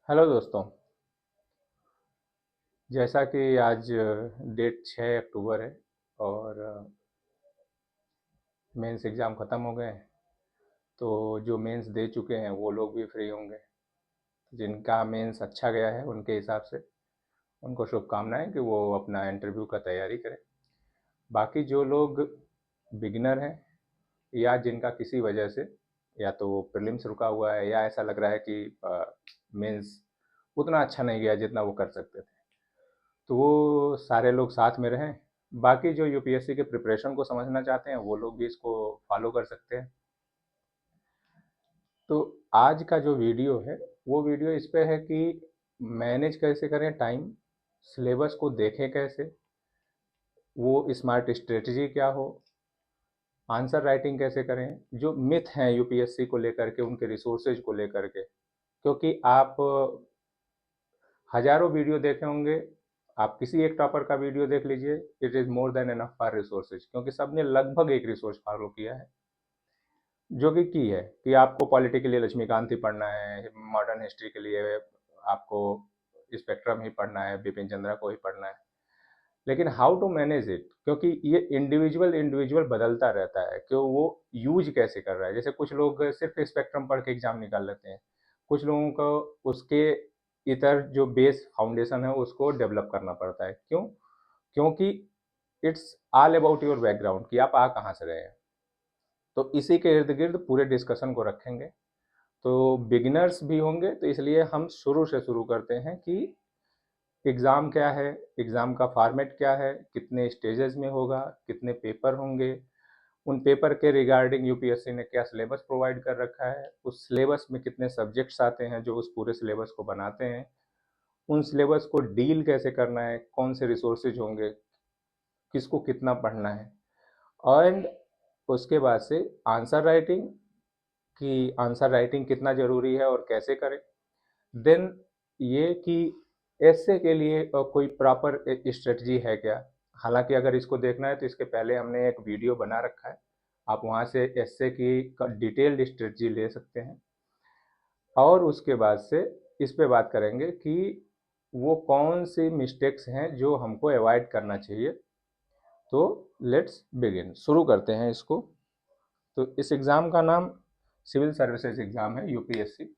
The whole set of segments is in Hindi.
हेलो दोस्तों। जैसा कि आज डेट 6 अक्टूबर है और मेंस एग्ज़ाम ख़त्म हो गए हैं। तो जो मेंस दे चुके हैं वो लोग भी फ्री होंगे। जिनका मेंस अच्छा गया है उनके हिसाब से उनको शुभकामनाएं कि वो अपना इंटरव्यू का तैयारी करें। बाकी जो लोग बिगिनर हैं या जिनका किसी वजह से या तो प्रीलिम्स रुका हुआ है या ऐसा लग रहा है कि मेंस उतना अच्छा नहीं गया जितना वो कर सकते थे, तो वो सारे लोग साथ में रहें। बाकी जो यूपीएससी के प्रिपरेशन को समझना चाहते हैं वो लोग भी इसको फॉलो कर सकते हैं। तो आज का जो वीडियो है वो वीडियो इस पे है कि मैनेज कैसे करें टाइम, सिलेबस को देखें कैसे, वो स्मार्ट स्ट्रेटजी क्या हो, आंसर राइटिंग कैसे करें, जो मिथ हैं यूपीएससी को लेकर के, उनके रिसोर्सेज को लेकर के। क्योंकि आप हजारों वीडियो देखे होंगे, आप किसी एक टॉपर का वीडियो देख लीजिए, it is more than enough for resources, क्योंकि सबने लगभग एक रिसोर्स फॉलो किया है जो कि की है कि आपको पॉलिटी के लिए लक्ष्मीकांत ही पढ़ना है, मॉडर्न हिस्ट्री के लिए आपको स्पेक्ट्रम ही पढ़ना है, बिपिन चंद्रा को ही पढ़ना है। लेकिन हाउ टू मैनेज इट, क्योंकि ये इंडिविजुअल इंडिविजुअल बदलता रहता है कि वो यूज कैसे कर रहा है। जैसे कुछ लोग सिर्फ स्पेक्ट्रम पढ़ के एग्जाम निकाल लेते हैं, कुछ लोगों को उसके इतर जो बेस फाउंडेशन है उसको डेवलप करना पड़ता है। क्यों? क्योंकि it's all about your background कि आप आ कहाँ से रहे हैं। तो इसी के इर्द गिर्द पूरे डिस्कशन को रखेंगे। तो बिगिनर्स भी होंगे, तो इसलिए हम शुरू से शुरू करते हैं कि एग्ज़ाम क्या है, एग्ज़ाम का फॉर्मेट क्या है, कितने स्टेजेस में होगा, कितने पेपर होंगे, उन पेपर के रिगार्डिंग यूपीएससी ने क्या सिलेबस प्रोवाइड कर रखा है, उस सिलेबस में कितने सब्जेक्ट्स आते हैं जो उस पूरे सिलेबस को बनाते हैं, उन सिलेबस को डील कैसे करना है, कौन से रिसोर्सेज होंगे, किसको कितना पढ़ना है। एंड उसके बाद से आंसर राइटिंग, कि आंसर राइटिंग कितना ज़रूरी है और कैसे करें। देन ये कि एस्से के लिए कोई प्रॉपर स्ट्रेटजी है क्या। हालांकि अगर इसको देखना है तो इसके पहले हमने एक वीडियो बना रखा है, आप वहाँ से एस्से की डिटेल्ड स्ट्रेटजी ले सकते हैं। और उसके बाद से इस पे बात करेंगे कि वो कौन सी मिस्टेक्स हैं जो हमको अवॉइड करना चाहिए। तो लेट्स बिगिन, शुरू करते हैं इसको। तो इस एग्ज़ाम का नाम सिविल सर्विसेज एग्ज़ाम है, यूपीएससी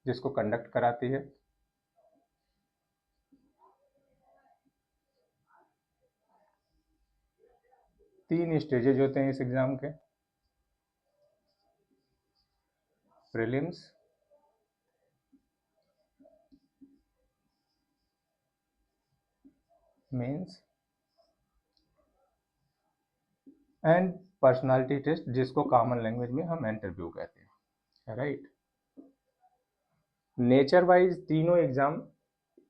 जिसको कंडक्ट कराती है। 3 स्टेजेज होते हैं इस एग्ज़ाम के: prelims, mains and personality test, जिसको कॉमन लैंग्वेज में हम इंटरव्यू कहते हैं, राइट। नेचर वाइज तीनों एग्ज़ाम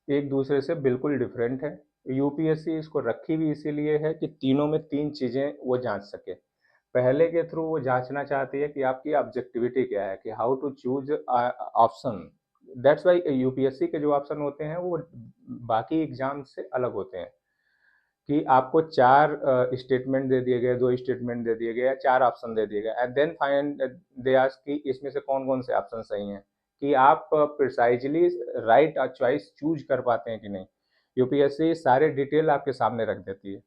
एक दूसरे से बिल्कुल डिफरेंट है। यूपीएससी इसको रखी भी इसीलिए है कि तीनों में 3 चीज़ें वो जांच सके। पहले के थ्रू वो जांचना चाहती है कि आपकी ऑब्जेक्टिविटी क्या है, कि how to choose option. That's why UPSC के जो ऑप्शन होते हैं वो बाकी एग्जाम से अलग होते हैं। कि आपको 4 स्टेटमेंट दे दिए गए, 2 स्टेटमेंट दे दिए गए या 4 ऑप्शन दे दिए गए, and then find they ask कि इसमें से कौन कौन से ऑप्शन सही हैं, कि आप प्रिसाइजली राइट चॉइस चूज कर पाते हैं कि नहीं। यूपीएससी सारे डिटेल आपके सामने रख देती है।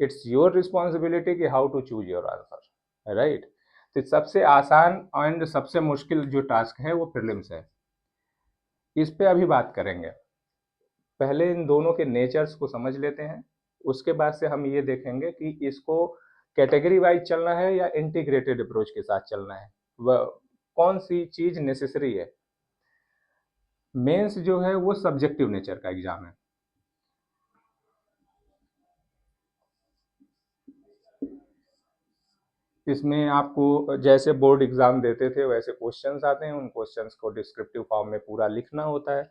इट्स योर रिस्पॉन्सिबिलिटी कि how to choose your answer, right. तो सबसे आसान एंड सबसे मुश्किल जो टास्क है वो प्रीलिम्स है। इस पे अभी बात करेंगे। पहले इन दोनों के नेचर्स को समझ लेते हैं, उसके बाद से हम ये देखेंगे कि इसको कैटेगरी वाइज चलना है या इंटीग्रेटेड अप्रोच के साथ चलना है, वह कौन सी चीज नेसेसरी है। मेंस जो है वो सब्जेक्टिव नेचर का एग्जाम है। इसमें आपको जैसे बोर्ड एग्जाम देते थे वैसे क्वेश्चंस आते हैं, उन क्वेश्चंस को डिस्क्रिप्टिव फॉर्म में पूरा लिखना होता है,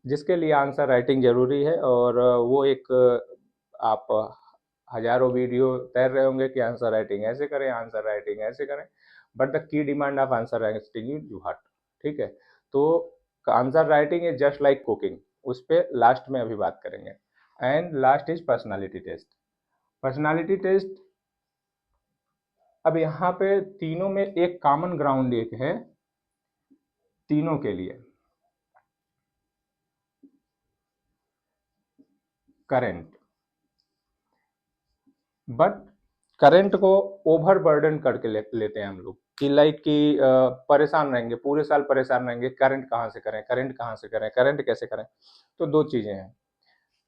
जिसके लिए आंसर राइटिंग जरूरी है। और वो एक आप हजारों वीडियो तैर रहे होंगे कि आंसर राइटिंग ऐसे करें, आंसर राइटिंग ऐसे करें, but the key demand of answer writing is you heart. ठीक है। तो answer writing is just like cooking, उस पर लास्ट में अभी बात करेंगे। And last is personality test. Personality test, अब यहाँ पे तीनों में एक कॉमन ग्राउंड एक है तीनों के लिए करंट, बट करंट को ओवर बर्डन करके लेते हैं हम लोग कि लाइक कि परेशान रहेंगे, पूरे साल परेशान रहेंगे, करंट कहाँ से करें, करंट कहाँ से करें, करंट कैसे करें। तो दो चीजें हैं।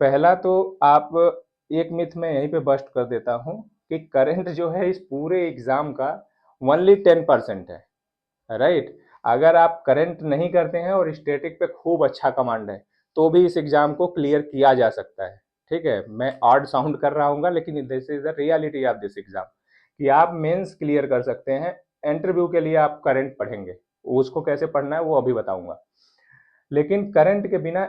पहला तो आप, एक मिथ में यहीं पे बस्ट कर देता हूँ कि करंट जो है इस पूरे एग्जाम का ओनली 10% है, राइट। अगर आप करंट नहीं करते हैं और स्टैटिक पे खूब अच्छा कमांड है तो भी इस एग्जाम को क्लियर किया जा सकता है। ठीक है, मैं ऑड साउंड कर रहा हूँ लेकिन this is the reality of this exam कि आप मेंस क्लियर कर सकते हैं। इंटरव्यू के लिए आप करंट पढ़ेंगे, उसको कैसे पढ़ना है वो अभी बताऊंगा, लेकिन करंट के बिना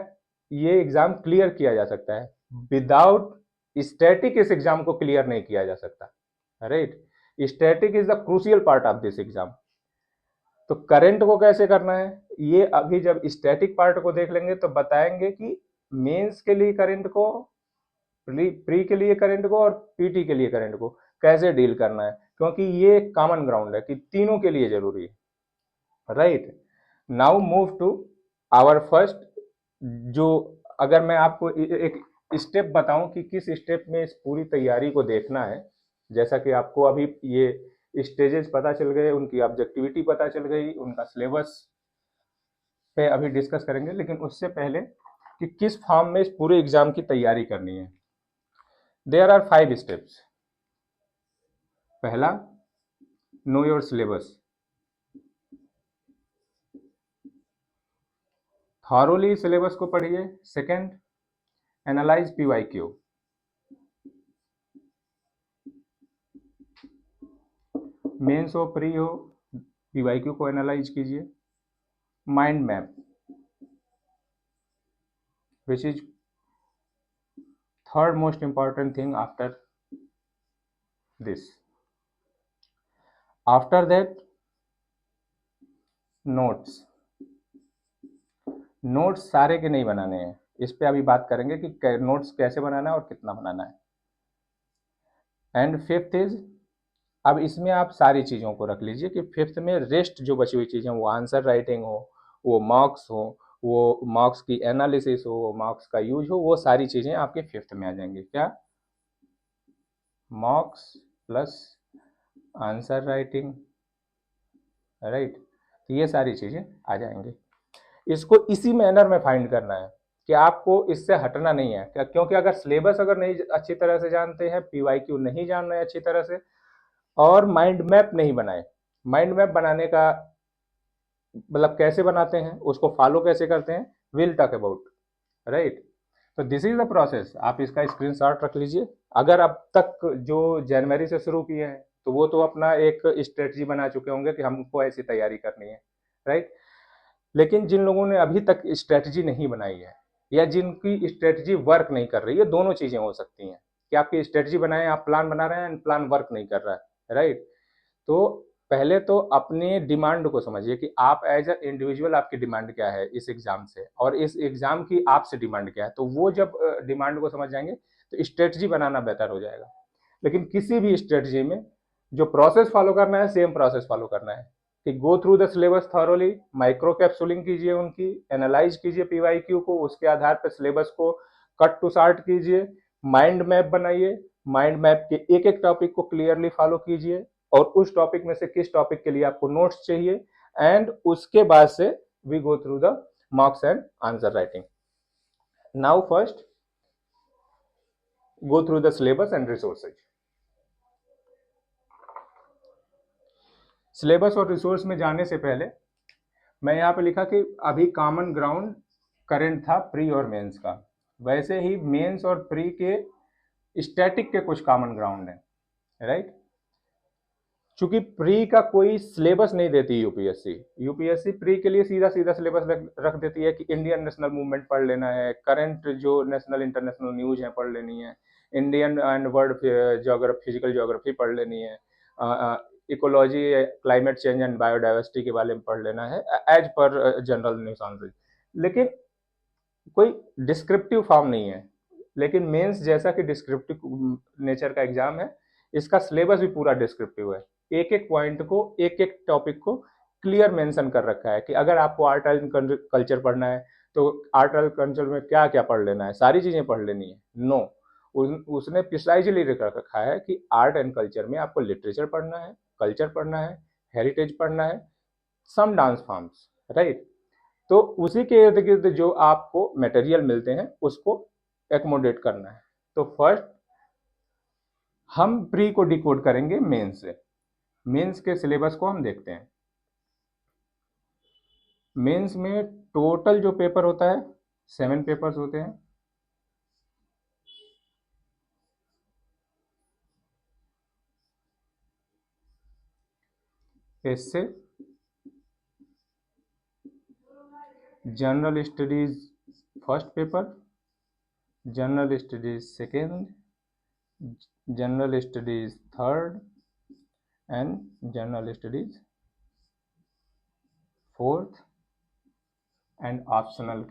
ये एग्जाम क्लियर किया जा सकता है। विदाउट स्टैटिक इस एग्जाम को क्लियर नहीं किया जा सकता, right. Static is the crucial part of this exam. तो करंट को कैसे करना है ये अभी जब स्टैटिक पार्ट को देख लेंगे तो बताएंगे कि मेंस के लिए करंट को, प्री के लिए करंट को और पीटी के लिए करंट को कैसे डील करना है, क्योंकि ये कॉमन ग्राउंड है कि तीनों के लिए जरूरी है, right. Now move to our first, जो अगर मैं आपको एक स्टेप बताऊं कि किस स्टेप में इस पूरी तैयारी को देखना है, जैसा कि आपको अभी ये स्टेजेस पता चल गए, उनकी ऑब्जेक्टिविटी पता चल गई, उनका सिलेबस पे अभी डिस्कस करेंगे, लेकिन उससे पहले कि किस फॉर्म में इस पूरे एग्जाम की तैयारी करनी है। There are 5 steps. पहला, know your syllabus, thoroughly syllabus को पढ़िए। सेकंड, एनालाइज पीवाईक्यू, मेंस हो प्री हो पीवाईक्यू को एनालाइज कीजिए। Mind map, which is third most important thing after this. After that, notes. Notes सारे के नहीं बनाने हैं, इस पे अभी बात करेंगे कि नोट्स कैसे बनाना है और कितना बनाना है। एंड फिफ्थ इज, अब इसमें आप सारी चीज़ों को रख लीजिए कि फिफ्थ में रेस्ट जो बची हुई चीज़ें, वो आंसर राइटिंग हो, वो मार्क्स हो, वो मार्क्स की एनालिसिस हो, वो मार्क्स का यूज हो, वो सारी चीज़ें आपके फिफ्थ में आ जाएंगी। क्या? Marks plus answer writing, right. तो ये सारी चीज़ें आ जाएंगी। इसको इसी मैनर में फाइंड करना है कि आपको इससे हटना नहीं है क्या, क्योंकि अगर सिलेबस अगर नहीं अच्छी तरह से जानते हैं, पीवाईक्यू नहीं जान रहे हैं अच्छी तरह से, और माइंड मैप नहीं बनाए, माइंड मैप बनाने का मतलब कैसे बनाते हैं, उसको फॉलो कैसे करते हैं, विल टॉक अबाउट, राइट। तो दिस इज द प्रोसेस, आप इसका स्क्रीनशॉट रख लीजिए। अगर अब तक जो जनवरी से शुरू किए हैं तो वो तो अपना एक स्ट्रेटजी बना चुके होंगे कि हमको ऐसी तैयारी करनी है, राइट। लेकिन जिन लोगों ने अभी तक स्ट्रेटजी नहीं बनाई है या जिनकी स्ट्रेटजी वर्क नहीं कर रही है, दोनों चीजें हो सकती हैं कि आपकी स्ट्रेटजी बनाए, आप प्लान बना रहे हैं एंड प्लान वर्क नहीं कर रहा है, राइट। तो पहले तो अपने डिमांड को समझिए कि आप एज अ इंडिविजुअल आपकी डिमांड क्या है इस एग्जाम से, और इस एग्जाम की आपसे डिमांड क्या है। तो वो जब डिमांड को समझ जाएंगे तो स्ट्रेटजी बनाना बेहतर हो जाएगा। लेकिन किसी भी स्ट्रेटजी में जो प्रोसेस फॉलो करना है, सेम प्रोसेस फॉलो करना है कि go through the syllabus thoroughly, micro capsuling कीजिए, उनकी एनालाइज कीजिए पीवाईक्यू को, उसके आधार पर सिलेबस को कट टू शार्ट कीजिए, माइंड मैप बनाइए, माइंड मैप के एक एक टॉपिक को क्लियरली फॉलो कीजिए, और उस टॉपिक में से किस टॉपिक के लिए आपको नोट्स चाहिए, एंड उसके बाद से we go through the marks and answer writing. Now first go through the syllabus and resources. Syllabus और रिसोर्स में जाने से पहले मैं यहाँ पे लिखा कि अभी कॉमन ग्राउंड करंट था प्री और मेंस का, वैसे ही मेंस और प्री के स्टैटिक के कुछ कॉमन ग्राउंड हैं, राइट। चूंकि प्री का कोई सिलेबस नहीं देती यूपीएससी, यूपीएससी प्री के लिए सीधा सीधा सिलेबस रख देती है कि इंडियन नेशनल मूवमेंट पढ़ लेना है, करंट जो नेशनल इंटरनेशनल न्यूज है पढ़ लेनी है, Indian and world geography, physical geography पढ़ लेनी है, ecology, climate change and biodiversity के बारे में पढ़ लेना है as per general news on. लेकिन कोई डिस्क्रिप्टिव फॉर्म नहीं है। लेकिन मेंस जैसा कि डिस्क्रिप्टिव नेचर का एग्जाम है, इसका सिलेबस भी पूरा डिस्क्रिप्टिव है, एक एक पॉइंट को, एक एक टॉपिक को क्लियर मेंशन कर रखा है कि अगर आपको आर्ट एंड कल्चर पढ़ना है तो आर्ट एंड कल्चर में क्या क्या पढ़ लेना है, सारी चीज़ें पढ़ लेनी है। नो, उसने प्रिसाइजली लिख रखा है कि आर्ट एंड कल्चर में आपको लिटरेचर पढ़ना है, कल्चर पढ़ना है, हेरिटेज पढ़ना है, सम डांस फॉर्म्स, राइट। तो उसी के इर्द गिर्द जो आपको मटेरियल मिलते हैं उसको एकोमोडेट करना है। तो फर्स्ट हम प्री को डिकोड करेंगे मेंस से। मेंस के सिलेबस को हम देखते हैं। मेंस में टोटल जो पेपर होता है 7 पेपर्स होते हैं। इससे general studies first paper, general studies second, general studies third and general studies fourth and optional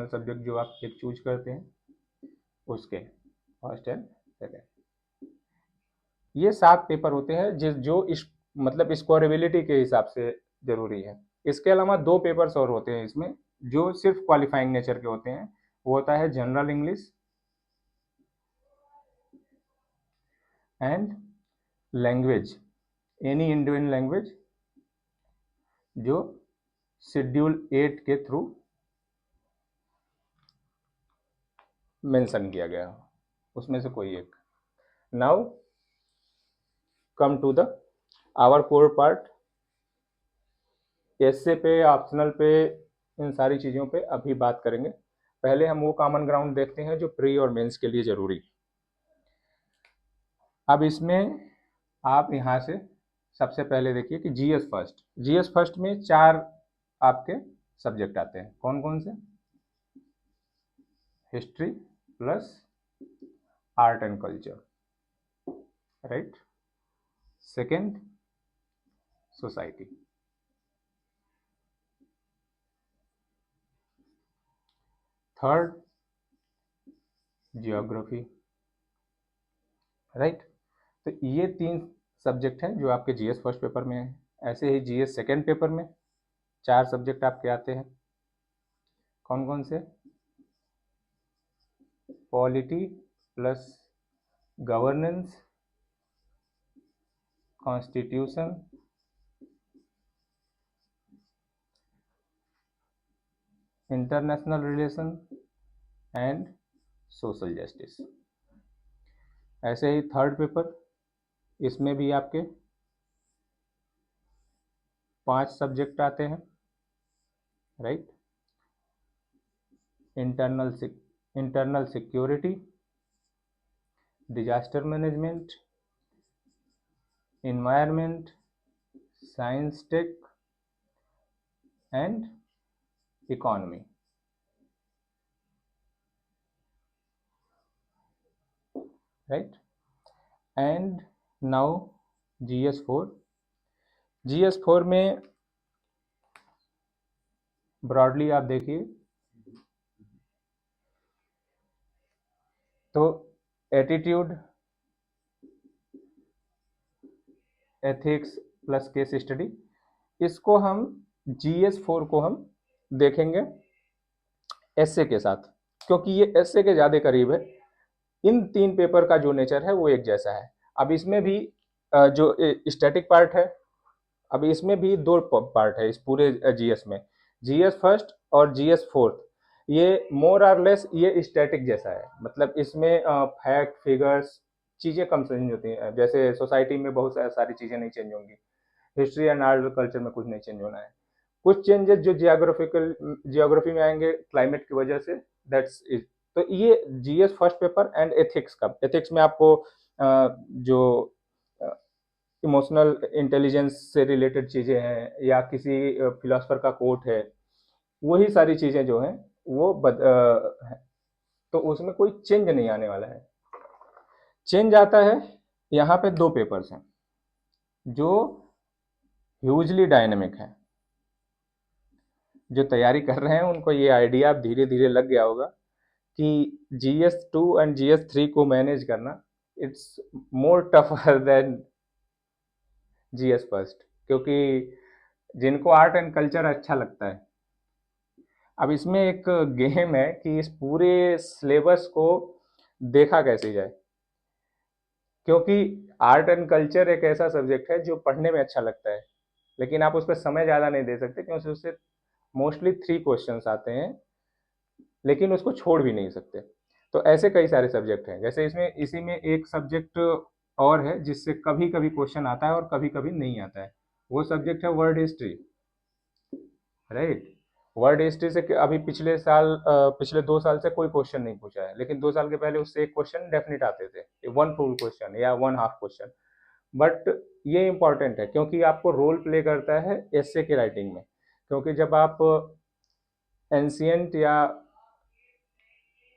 subject जो आप एक चूज करते हैं उसके फर्स्ट एंड सेकेंड। ये 7 पेपर होते हैं जो इस मतलब स्कोरेबिलिटी के हिसाब से जरूरी है। इसके अलावा 2 पेपर्स और होते हैं इसमें जो सिर्फ क्वालिफाइंग नेचर के होते हैं। वो होता है general English and language, any Indian language जो शेड्यूल 8 के थ्रू मेंशन किया गया हो, उसमें से कोई एक। Now come to the our core part. Essay पे, ऑप्शनल पे, इन सारी चीज़ों पे अभी बात करेंगे। पहले हम वो कॉमन ग्राउंड देखते हैं जो प्री और मेंस के लिए ज़रूरी। अब इसमें आप यहाँ से सबसे पहले देखिए कि जीएस फर्स्ट में 4 आपके सब्जेक्ट आते हैं। कौन कौन से? History plus art and culture, right. Second society, third geography, right. तो ये 3 सब्जेक्ट हैं जो आपके जीएस फर्स्ट पेपर में है। ऐसे ही जीएस सेकेंड पेपर में 4 सब्जेक्ट आपके आते हैं। कौन कौन से? Polity plus governance, constitution, international relation and social justice. ऐसे ही थर्ड पेपर, इसमें भी आपके 5 सब्जेक्ट आते हैं, right. Internal security, disaster management, environment, science tech and economy, right. And now जीएस4 में ब्रॉडली आप देखिए तो attitude, ethics plus case study, इसको हम जीएस4 को हम देखेंगे एसए के साथ, क्योंकि ये एसए के ज़्यादा करीब है। इन 3 पेपर का जो नेचर है वो एक जैसा है। अब इसमें भी जो स्टैटिक पार्ट है, अब इसमें भी 2 पार्ट है इस पूरे जीएस में, जीएस फर्स्ट और जीएस फोर्थ। ये मोर और लेस ये स्टैटिक जैसा है, मतलब इसमें फैक्ट फिगर्स चीज़ें कम चेंज होती हैं। जैसे सोसाइटी में बहुत सारी चीज़ें नहीं चेंज होंगी, हिस्ट्री एंड आर्ट कल्चर में कुछ नहीं चेंज होना है। कुछ चेंजेस जो जियोग्राफी में आएंगे क्लाइमेट की वजह से, दैट्स इट। तो ये GS first paper and ethics में आपको जो इमोशनल इंटेलिजेंस से रिलेटेड चीज़ें हैं या किसी फिलोसफर का कोट है, वही सारी चीज़ें जो हैं वो हैं। तो उसमें कोई चेंज नहीं आने वाला है। चेंज आता है यहाँ पे 2 पेपर्स हैं जो ह्यूजली डायनेमिक हैं। जो तैयारी कर रहे हैं उनको ये आइडिया अब धीरे धीरे लग गया होगा कि GS2 एंड GS3 को मैनेज करना it's more tougher than GS first, क्योंकि जिनको आर्ट एंड कल्चर अच्छा लगता है। अब इसमें एक गेम है कि इस पूरे सिलेबस को देखा कैसे जाए, क्योंकि आर्ट एंड कल्चर एक ऐसा सब्जेक्ट है जो पढ़ने में अच्छा लगता है, लेकिन आप उस पर समय ज़्यादा नहीं दे सकते, क्योंकि उससे मोस्टली 3 क्वेश्चंस आते हैं, लेकिन उसको छोड़ भी नहीं सकते। तो ऐसे कई सारे सब्जेक्ट हैं, जैसे इसमें इसी में एक सब्जेक्ट और है जिससे कभी कभी क्वेश्चन आता है और कभी कभी नहीं आता है। वो सब्जेक्ट है world history, right. World history से अभी पिछले साल पिछले 2 साल से कोई क्वेश्चन नहीं पूछा है, लेकिन 2 साल के पहले उससे एक क्वेश्चन डेफिनेट आते थे, वन फुल क्वेश्चन या वन हाफ क्वेश्चन। बट ये इंपॉर्टेंट है क्योंकि आपको रोल प्ले करता है एस्से की राइटिंग में, क्योंकि जब आप एंशियंट या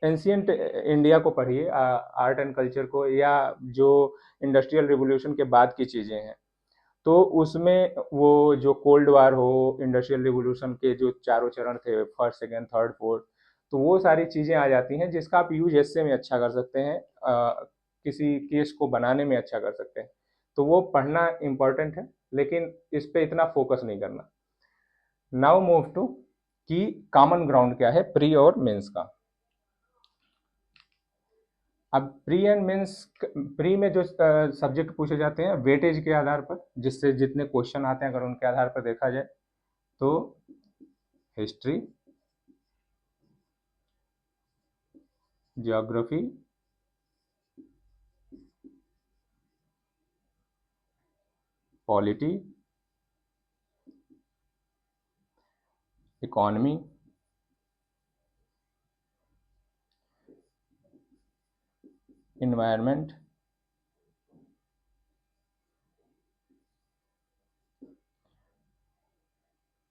एंशियंट इंडिया को पढ़िए, आर्ट एंड कल्चर को, या जो इंडस्ट्रियल रिवोल्यूशन के बाद की चीज़ें हैं, तो उसमें वो जो कोल्ड वार हो, इंडस्ट्रियल रिवोल्यूशन के जो चारों चरण थे, फर्स्ट सेकेंड थर्ड फोर्थ, तो वो सारी चीज़ें आ जाती हैं जिसका आप यूज एस्से में अच्छा कर सकते हैं, किसी केस को बनाने में अच्छा कर सकते हैं। तो वो पढ़ना इम्पॉर्टेंट है, लेकिन इस पे इतना फोकस नहीं करना। नाउ मूव टू कि कॉमन ग्राउंड क्या है प्री और मेंस का। अब प्री एंड मेंस, प्री में जो सब्जेक्ट पूछे जाते हैं वेटेज के आधार पर, जिससे जितने क्वेश्चन आते हैं अगर उनके आधार पर देखा जाए, तो history, geography, polity, economy, environment,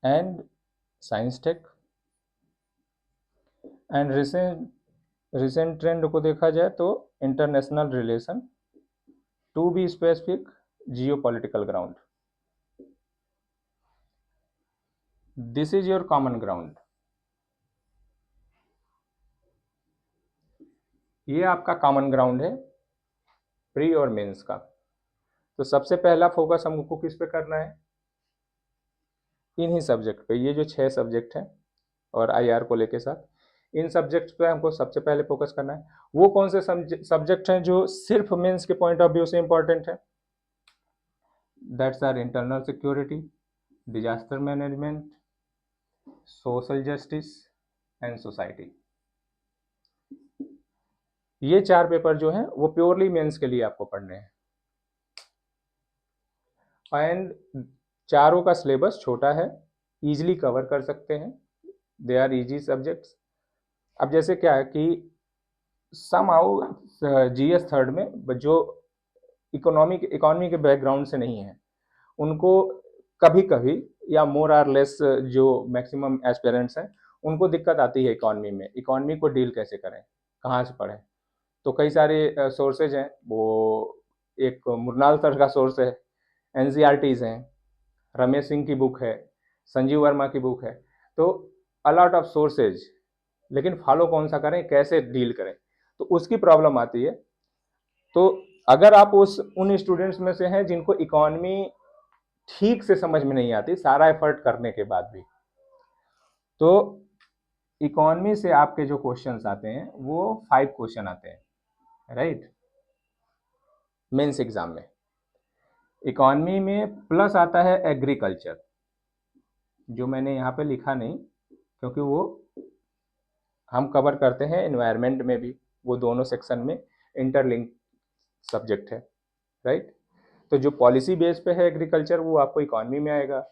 and science tech. And recent recent trend को देखा जाए तो international relation, to be specific geo political ground. This is your common ground. ये आपका कॉमन ग्राउंड है प्री और मेंस का। तो सबसे पहला फोकस हमको किस पे करना है, इन्हीं सब्जेक्ट पे, ये जो 6 सब्जेक्ट हैं और आईआर को लेके साथ, इन सब्जेक्ट्स पे हमको सबसे पहले फोकस करना है। वो कौन से सब्जेक्ट हैं जो सिर्फ मेंस के पॉइंट ऑफ व्यू से इंपॉर्टेंट है? That's are internal security, disaster management, social justice and society. ये 4 पेपर जो हैं वो प्योरली मेंस के लिए आपको पढ़ने हैं। एंड चारों का सिलेबस छोटा है, इजीली कवर कर सकते हैं, दे आर इजी सब्जेक्ट्स। अब जैसे क्या है कि सम हाउ जीएस थर्ड में जो इकोनॉमी के बैकग्राउंड से नहीं है, उनको कभी कभी या मोर आर लेस जो मैक्सिमम एस्पिरेंट्स हैं उनको दिक्कत आती है इकोनॉमी में, इकोनॉमी को डील कैसे करें, कहाँ से पढ़ें। तो कई सारे सोर्सेज हैं, वो एक मुरनाल सर का सोर्स है, एनसीईआरटीज हैं, रमेश सिंह की बुक है, संजीव वर्मा की बुक है। तो अलॉट ऑफ सोर्सेज, लेकिन फॉलो कौन सा करें, कैसे डील करें, तो उसकी प्रॉब्लम आती है। तो अगर आप उन स्टूडेंट्स में से हैं जिनको इकोनॉमी ठीक से समझ में नहीं आती सारा एफर्ट करने के बाद भी, तो इकोनॉमी से आपके जो क्वेश्चंस आते हैं वो 5 क्वेश्चन आते हैं, राइट, मेंस एग्जाम में। इकोनॉमी में प्लस आता है एग्रीकल्चर, जो मैंने यहाँ पे लिखा नहीं क्योंकि वो हम कवर करते हैं एनवायरनमेंट में भी, वो दोनों सेक्शन में इंटरलिंक सब्जेक्ट है, राइट। तो जो पॉलिसी बेस पे है एग्रीकल्चर वो आपको इकोनॉमी में आएगा।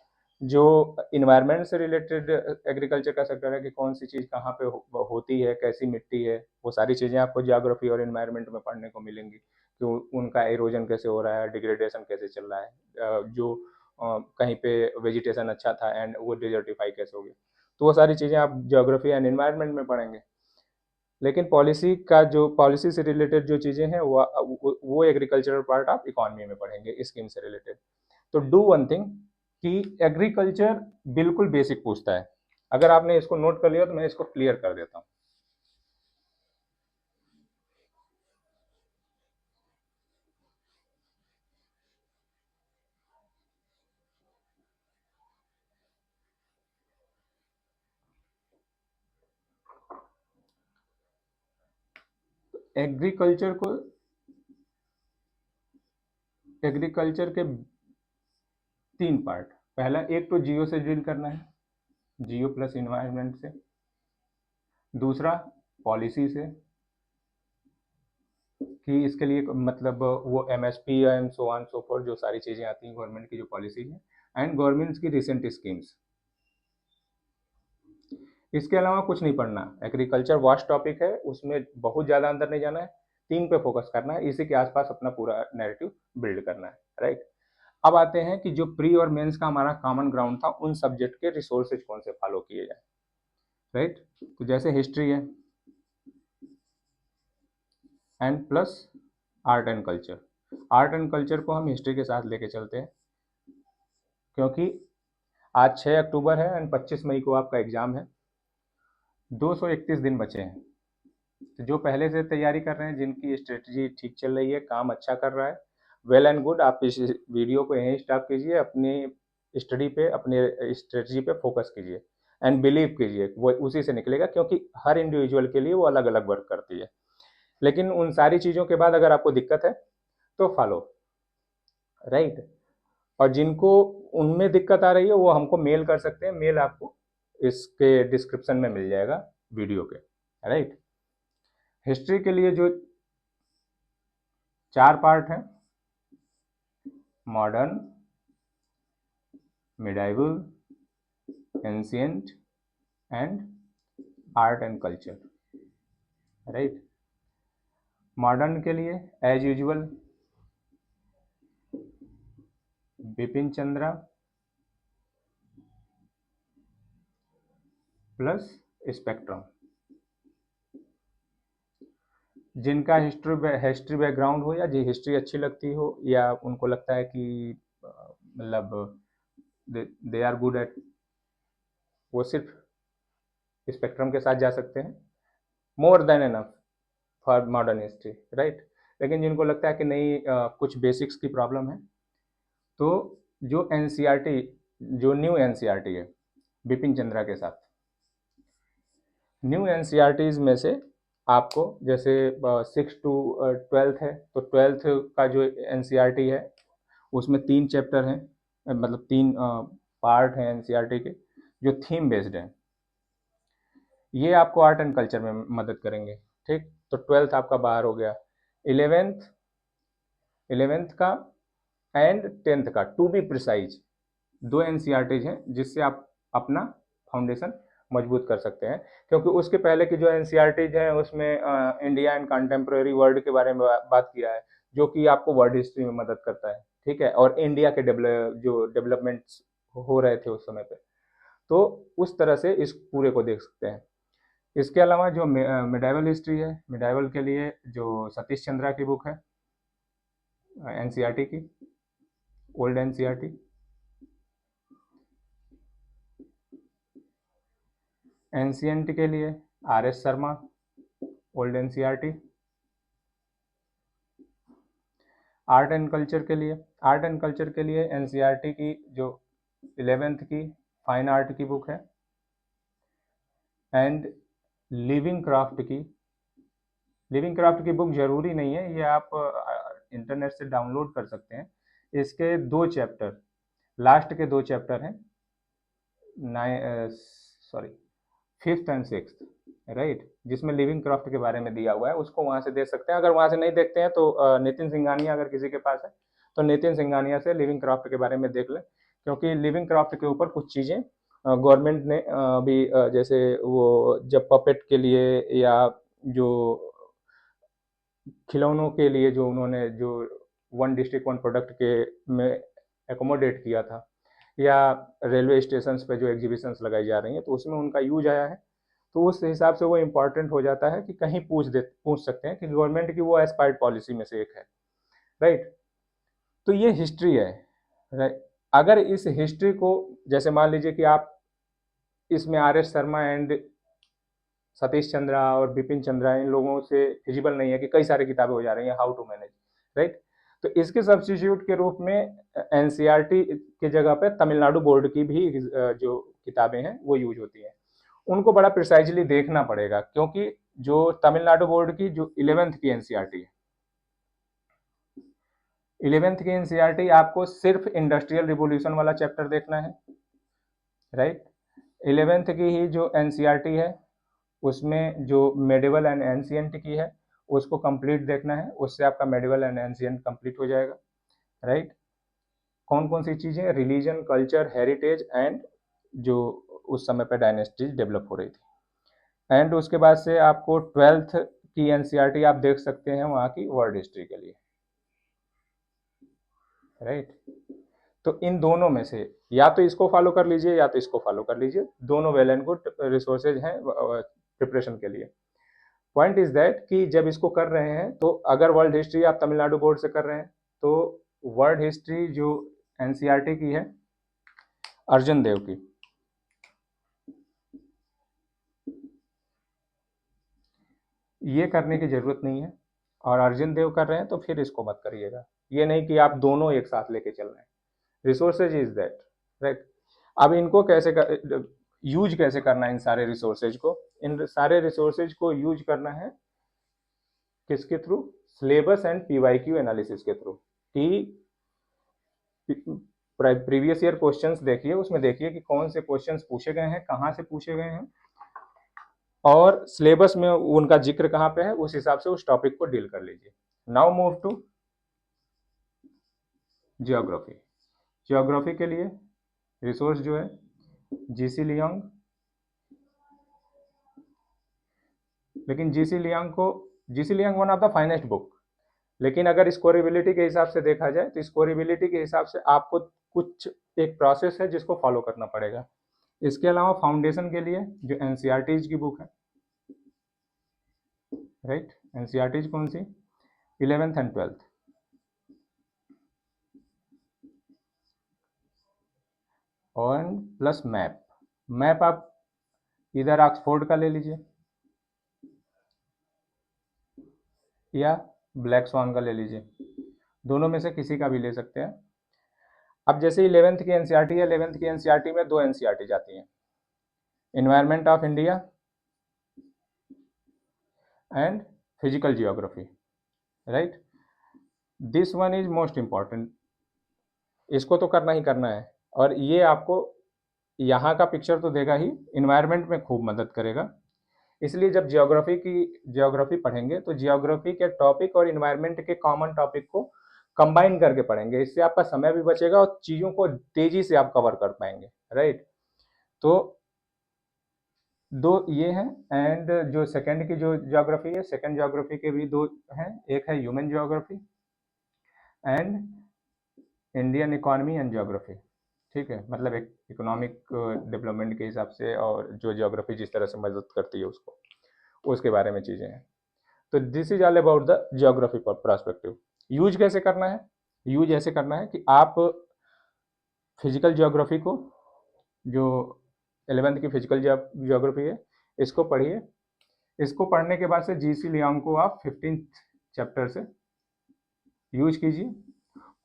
जो इन्वायरमेंट से रिलेटेड एग्रीकल्चर का सेक्टर है कि कौन सी चीज़ कहाँ पे होती है, कैसी मिट्टी है, वो सारी चीज़ें आपको ज्योग्राफी और इन्वायरमेंट में पढ़ने को मिलेंगी कि उनका एरोजन कैसे हो रहा है, डिग्रेडेशन कैसे चल रहा है, जो कहीं पे वेजिटेशन अच्छा था एंड वो डिजर्टिफाई कैसे हो गया। तो वो सारी चीज़ें आप ज्योग्राफी एंड इन्वायरमेंट में पढ़ेंगे। लेकिन पॉलिसी का जो पॉलिसी से रिलेटेड जो चीज़ें हैं वो एग्रीकल्चरल पार्ट आप इकोनॉमी में पढ़ेंगे स्कीम से रिलेटेड। तो डू वन थिंग कि एग्रीकल्चर बिल्कुल बेसिक पूछता है। अगर आपने इसको नोट कर लिया तो मैं इसको क्लियर कर देता हूँ। एग्रीकल्चर को एग्रीकल्चर के 3 पार्ट। पहला एक तो जियो से डील करना है, जियो प्लस इन्वायरमेंट से। दूसरा पॉलिसी से, कि इसके लिए मतलब वो MSP and so on so for जो सारी चीज़ें आती हैं गवर्नमेंट की जो पॉलिसी है, एंड गवर्नमेंट की रिसेंट स्कीम्स। इसके अलावा कुछ नहीं पढ़ना। एग्रीकल्चर वास्ट टॉपिक है, उसमें बहुत ज़्यादा अंदर नहीं जाना है, 3 पे फोकस करना है, इसी के आसपास अपना पूरा नैरेटिव बिल्ड करना है, राइट। अब आते हैं कि जो प्री और मेंस का हमारा कॉमन ग्राउंड था, उन सब्जेक्ट के रिसोर्सेज कौन से फॉलो किए जाए, राइट। तो जैसे हिस्ट्री है and plus art and culture. Art and culture को हम हिस्ट्री के साथ लेके चलते हैं, क्योंकि आज 6 अक्टूबर है एंड 25 मई को आपका एग्ज़ाम है, 231 दिन बचे हैं। तो जो पहले से तैयारी कर रहे हैं, जिनकी स्ट्रेटजी ठीक चल रही है, काम अच्छा कर रहा है, वेल एंड गुड। आप इस वीडियो को यहीं स्टॉप कीजिए, अपनी स्टडी पे, अपने स्ट्रेटजी पे फोकस कीजिए एंड बिलीव कीजिए, वो उसी से निकलेगा, क्योंकि हर इंडिविजुअल के लिए वो अलग अलग वर्क करती है। लेकिन उन सारी चीज़ों के बाद अगर आपको दिक्कत है तो फॉलो, राइट। और जिनको उनमें दिक्कत आ रही है वो हमको मेल कर सकते हैं, मेल आपको इसके डिस्क्रिप्शन में मिल जाएगा वीडियो के, राइट। हिस्ट्री के लिए जो 4 पार्ट हैं, modern, medieval, ancient and art and culture, right. Modern के लिए as usual Bipin Chandra plus spectrum. जिनका हिस्ट्री बैकग्राउंड हो, या जी हिस्ट्री अच्छी लगती हो, या उनको लगता है कि मतलब दे आर गुड एट, वो सिर्फ स्पेक्ट्रम के साथ जा सकते हैं, more than enough for modern history, right. लेकिन जिनको लगता है कि नहीं कुछ बेसिक्स की प्रॉब्लम है, तो जो एनसीईआरटी, जो न्यू एनसीईआरटी है बिपिन चंद्रा के साथ, न्यू एनसीईआरटीज में से आपको जैसे 6 to 12 है, तो 12th का जो एनसीईआरटी है उसमें 3 चैप्टर हैं, मतलब 3 पार्ट हैं एनसीईआरटी के, जो थीम बेस्ड हैं। ये आपको आर्ट एंड कल्चर में मदद करेंगे, ठीक। तो 12th आपका बाहर हो गया। 11th का एंड 10th का, टू बी प्रिसाइज, 2 एनसीईआरटीज हैं जिससे आप अपना फाउंडेशन मजबूत कर सकते हैं। क्योंकि उसके पहले की जो एनसीईआरटीज हैं उसमें इंडिया एंड कंटेम्प्रेरी वर्ल्ड के बारे में बात किया है, जो कि आपको वर्ल्ड हिस्ट्री में मदद करता है, ठीक है, और इंडिया के जो डेवलपमेंट्स हो रहे थे उस समय पे, तो उस तरह से इस पूरे को देख सकते हैं। इसके अलावा जो मिडाइवल हिस्ट्री है, मिडाइवल के लिए जो सतीश चंद्रा की बुक है एनसीईआरटी की, ओल्ड एनसीईआरटी। एंशिएंट के लिए RS. Sharma, old NCERT. Art and culture के लिए, आर्ट एंड कल्चर के लिए एनसीईआरटी की जो 11th की फाइन आर्ट की बुक है, एंड लिविंग क्राफ्ट की बुक जरूरी नहीं है, ये आप इंटरनेट से डाउनलोड कर सकते हैं। इसके 2 चैप्टर, लास्ट के 2 चैप्टर हैं, 5th एंड 6th, राइट, जिसमें लिविंग क्राफ्ट के बारे में दिया हुआ है, उसको वहाँ से देख सकते हैं। अगर वहाँ से नहीं देखते हैं तो नितिन सिंघानिया अगर किसी के पास है तो नितिन सिंघानिया से लिविंग क्राफ्ट के बारे में देख लें, क्योंकि लिविंग क्राफ्ट के ऊपर कुछ चीज़ें गवर्नमेंट ने अभी जैसे वो जब पपेट के लिए, या जो खिलौनों के लिए जो उन्होंने जो 1 डिस्ट्रिक्ट 1 प्रोडक्ट के में एकोमोडेट किया था, या रेलवे स्टेशन पे जो एग्जीबिशंस लगाई जा रही हैं, तो उसमें उनका यूज आया है। तो उस हिसाब से वो इम्पॉर्टेंट हो जाता है कि कहीं पूछ सकते हैं कि गवर्नमेंट की वो एस्पायर्ड पॉलिसी में से एक है, राइट। तो ये हिस्ट्री है, राइट। अगर इस हिस्ट्री को, जैसे मान लीजिए कि आप इसमें आर.एस. शर्मा एंड सतीश चंद्रा और बिपिन चंद्रा, इन लोगों से फिजिबल नहीं है कि कई सारी किताबें हो जा रही हैं हाउ टू मैनेज, राइट। तो इसके सब्स्टिट्यूट के रूप में एनसीईआरटी के जगह पे तमिलनाडु बोर्ड की भी जो किताबें हैं वो यूज होती हैं। उनको बड़ा प्रिसाइजली देखना पड़ेगा, क्योंकि जो तमिलनाडु बोर्ड की जो 11th की एनसीईआरटी है, 11th की एनसीईआरटी आपको सिर्फ इंडस्ट्रियल रिवोल्यूशन वाला चैप्टर देखना है, राइट। 11th की ही जो एनसीईआरटी है उसमें जो मेडिवल एंड एंशिएंट की है उसको कंप्लीट देखना है, उससे आपका मेडिवल एंड एंशिएंट कंप्लीट हो जाएगा, राइट। कौन कौन सी चीज़ें, रिलीजन, कल्चर, हेरिटेज एंड जो उस समय पर डायनेस्टीज डेवलप हो रही थी। एंड उसके बाद से आपको 12th की एनसीईआरटी आप देख सकते हैं वहाँ की वर्ल्ड हिस्ट्री के लिए, राइट। तो इन दोनों में से या तो इसको फॉलो कर लीजिए या तो इसको फॉलो कर लीजिए, दोनों वेल एंड गुड रिसोर्सेज हैं प्रिपरेशन के लिए। पॉइंट इज दैट कि जब इसको कर रहे हैं तो अगर वर्ल्ड हिस्ट्री आप तमिलनाडु बोर्ड से कर रहे हैं तो वर्ल्ड हिस्ट्री जो एनसीईआरटी की है अर्जुन देव की, ये करने की जरूरत नहीं है। और अर्जुन देव कर रहे हैं तो फिर इसको मत करिएगा, ये नहीं कि आप दोनों एक साथ लेके चल रहे हैं। Resources is that, right. अब इनको कैसे यूज कैसे करना है, इन सारे रिसोर्सेज को, इन सारे रिसोर्सेज को यूज करना है किसके through, syllabus and PYQ analysis के थ्रू। कि प्रीवियस ईयर क्वेश्चंस देखिए, उसमें देखिए कि कौन से क्वेश्चंस पूछे गए हैं, कहाँ से पूछे गए हैं, और सिलेबस में उनका जिक्र कहाँ पे है, उस हिसाब से उस टॉपिक को डील कर लीजिए। Now move to geography. Geography के लिए रिसोर्स जो है जीसी लियोंग, लेकिन GC Leong one of the finest book, लेकिन अगर स्कोरेबिलिटी के हिसाब से देखा जाए तो स्कोरेबिलिटी के हिसाब से आपको कुछ एक प्रोसेस है जिसको फॉलो करना पड़ेगा। इसके अलावा फाउंडेशन के लिए जो एनसीईआरटीज की बुक है, राइट, एनसीईआरटीज कौन सी, 11th एंड 12th, और प्लस मैप। मैप आप इधर ऑक्सफोर्ड का ले लीजिए या ब्लैक स्वान का ले लीजिए, दोनों में से किसी का भी ले सकते हैं। अब जैसे 11th की एनसीईआरटी है, 11th की एनसीईआरटी में दो एनसीईआरटी जाती हैं, environment of India and physical geography, right. This one is most important, इसको तो करना ही करना है। और ये आपको यहाँ का पिक्चर तो देगा ही, इन्वायरमेंट में खूब मदद करेगा। इसलिए जब जियोग्राफी पढ़ेंगे तो जियोग्राफी के टॉपिक और इन्वायरमेंट के कॉमन टॉपिक को कंबाइन करके पढ़ेंगे, इससे आपका समय भी बचेगा और चीज़ों को तेजी से आप कवर कर पाएंगे, राइट। तो दो ये हैं। एंड जो सेकंड की जो ज्योग्राफी है, सेकंड ज्योग्राफी के भी दो हैं, एक है human geography and Indian economy and geography, ठीक है, मतलब एक इकोनॉमिक डेवलपमेंट के हिसाब से और जो ज्योग्राफी जिस तरह से मदद करती है उसको, उसके बारे में चीज़ें हैं। तो this is all about the geography perspective. Use कैसे करना है, यूज ऐसे करना है कि आप फिजिकल ज्योग्राफी को, जो 11th की फिजिकल ज्योग्राफी है, इसको पढ़िए। इसको पढ़ने के बाद से जीसी लियोंग को आप 15th चैप्टर से यूज कीजिए।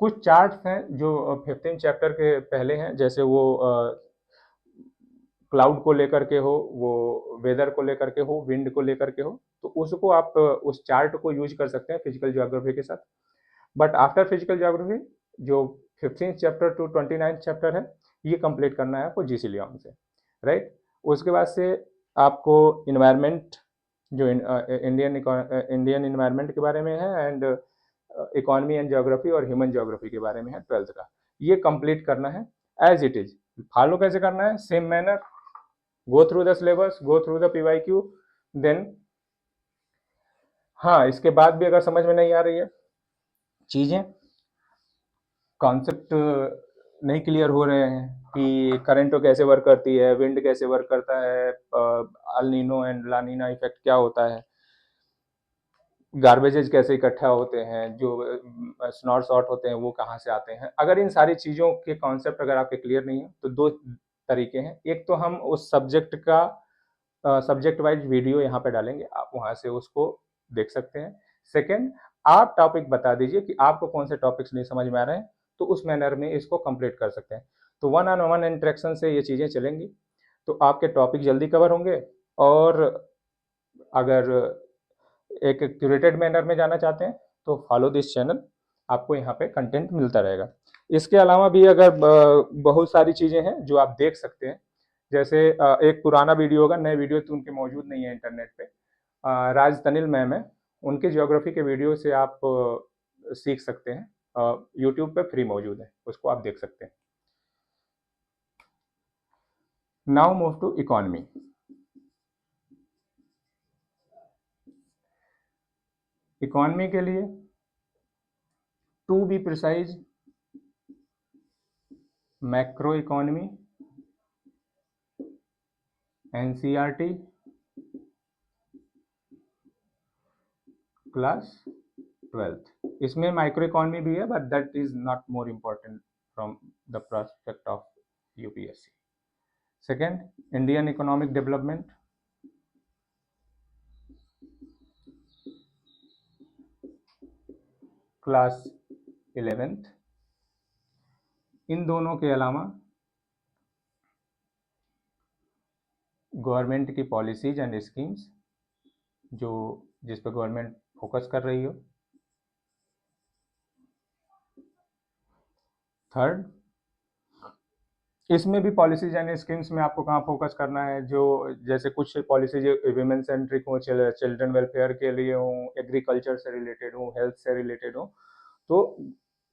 कुछ चार्ट्स हैं जो 15th चैप्टर के पहले हैं, जैसे वो क्लाउड को लेकर के हो, वो वेदर को लेकर के हो, विंड को लेकर के हो, तो उसको आप उस चार्ट को यूज कर सकते हैं फिजिकल ज्योग्राफी के साथ। बट आफ्टर फिजिकल ज्योग्राफी जो 15th chapter two 29th chapter है, ये कंप्लीट करना है आपको जीसी लियोंग से, राइट। उसके बाद से आपको इन्वायरमेंट, जो इंडियन इन्वायरमेंट के बारे में है, एंड इकोनॉमी एंड ज्योग्राफी और ह्यूमन ज्योग्राफी के बारे में है 12th का, ये कंप्लीट करना है एज इट इज। फॉलो कैसे करना है, same manner, go through the syllabus, go through the PYQ, then हाँ, इसके बाद भी अगर समझ में नहीं आ रही है चीज़ें, कॉन्सेप्ट नहीं क्लियर हो रहे हैं कि करंट कैसे वर्क करती है, विंड कैसे वर्क करता है, El Nino and La Nina effect क्या होता है, गार्बेजेज कैसे इकट्ठा होते हैं, जो स्नॉट शॉट होते हैं वो कहाँ से आते हैं, अगर इन सारी चीज़ों के कॉन्सेप्ट अगर आपके क्लियर नहीं है तो दो तरीके हैं। एक तो हम उस सब्जेक्ट का सब्जेक्ट वाइज वीडियो यहाँ पे डालेंगे, आप वहाँ से उसको देख सकते हैं। सेकेंड, आप टॉपिक बता दीजिए कि आपको कौन से टॉपिक्स नहीं समझ में आ रहे हैं, तो उस मैनर में इसको कंप्लीट कर सकते हैं। तो वन ऑन वन इंटरेक्शन से ये चीज़ें चलेंगी, तो आपके टॉपिक जल्दी कवर होंगे और अगर एक क्यूरेटेड मैनर में जाना चाहते हैं तो फॉलो दिस चैनल, आपको यहाँ पे कंटेंट मिलता रहेगा। इसके अलावा भी अगर बहुत सारी चीज़ें हैं जो आप देख सकते हैं, जैसे एक पुराना वीडियो होगा, नए वीडियो तो उनके मौजूद नहीं है इंटरनेट पे। राज तनिल मैम है, उनके ज्योग्राफी के वीडियो से आप सीख सकते हैं। यूट्यूब पे फ्री मौजूद है, उसको आप देख सकते हैं। Now move to economy. Economy के लिए to be precise macro economy, NCERT class 12th। इसमें माइक्रो इकोनॉमी भी है, but that is not more important from the prospect of UPSC. Second, Indian economic development, class 11th। इन दोनों के अलावा गवर्नमेंट की पॉलिसीज एंड स्कीम्स जो जिस पर गवर्नमेंट फोकस कर रही हो। थर्ड, इसमें भी पॉलिसीज एंड स्कीम्स में आपको कहाँ फोकस करना है, जो जैसे कुछ पॉलिसीज विमेन सेंट्रिक हो, चिल्ड्रन वेलफेयर के लिए हो, एग्रीकल्चर से रिलेटेड हो, हेल्थ से रिलेटेड हो, तो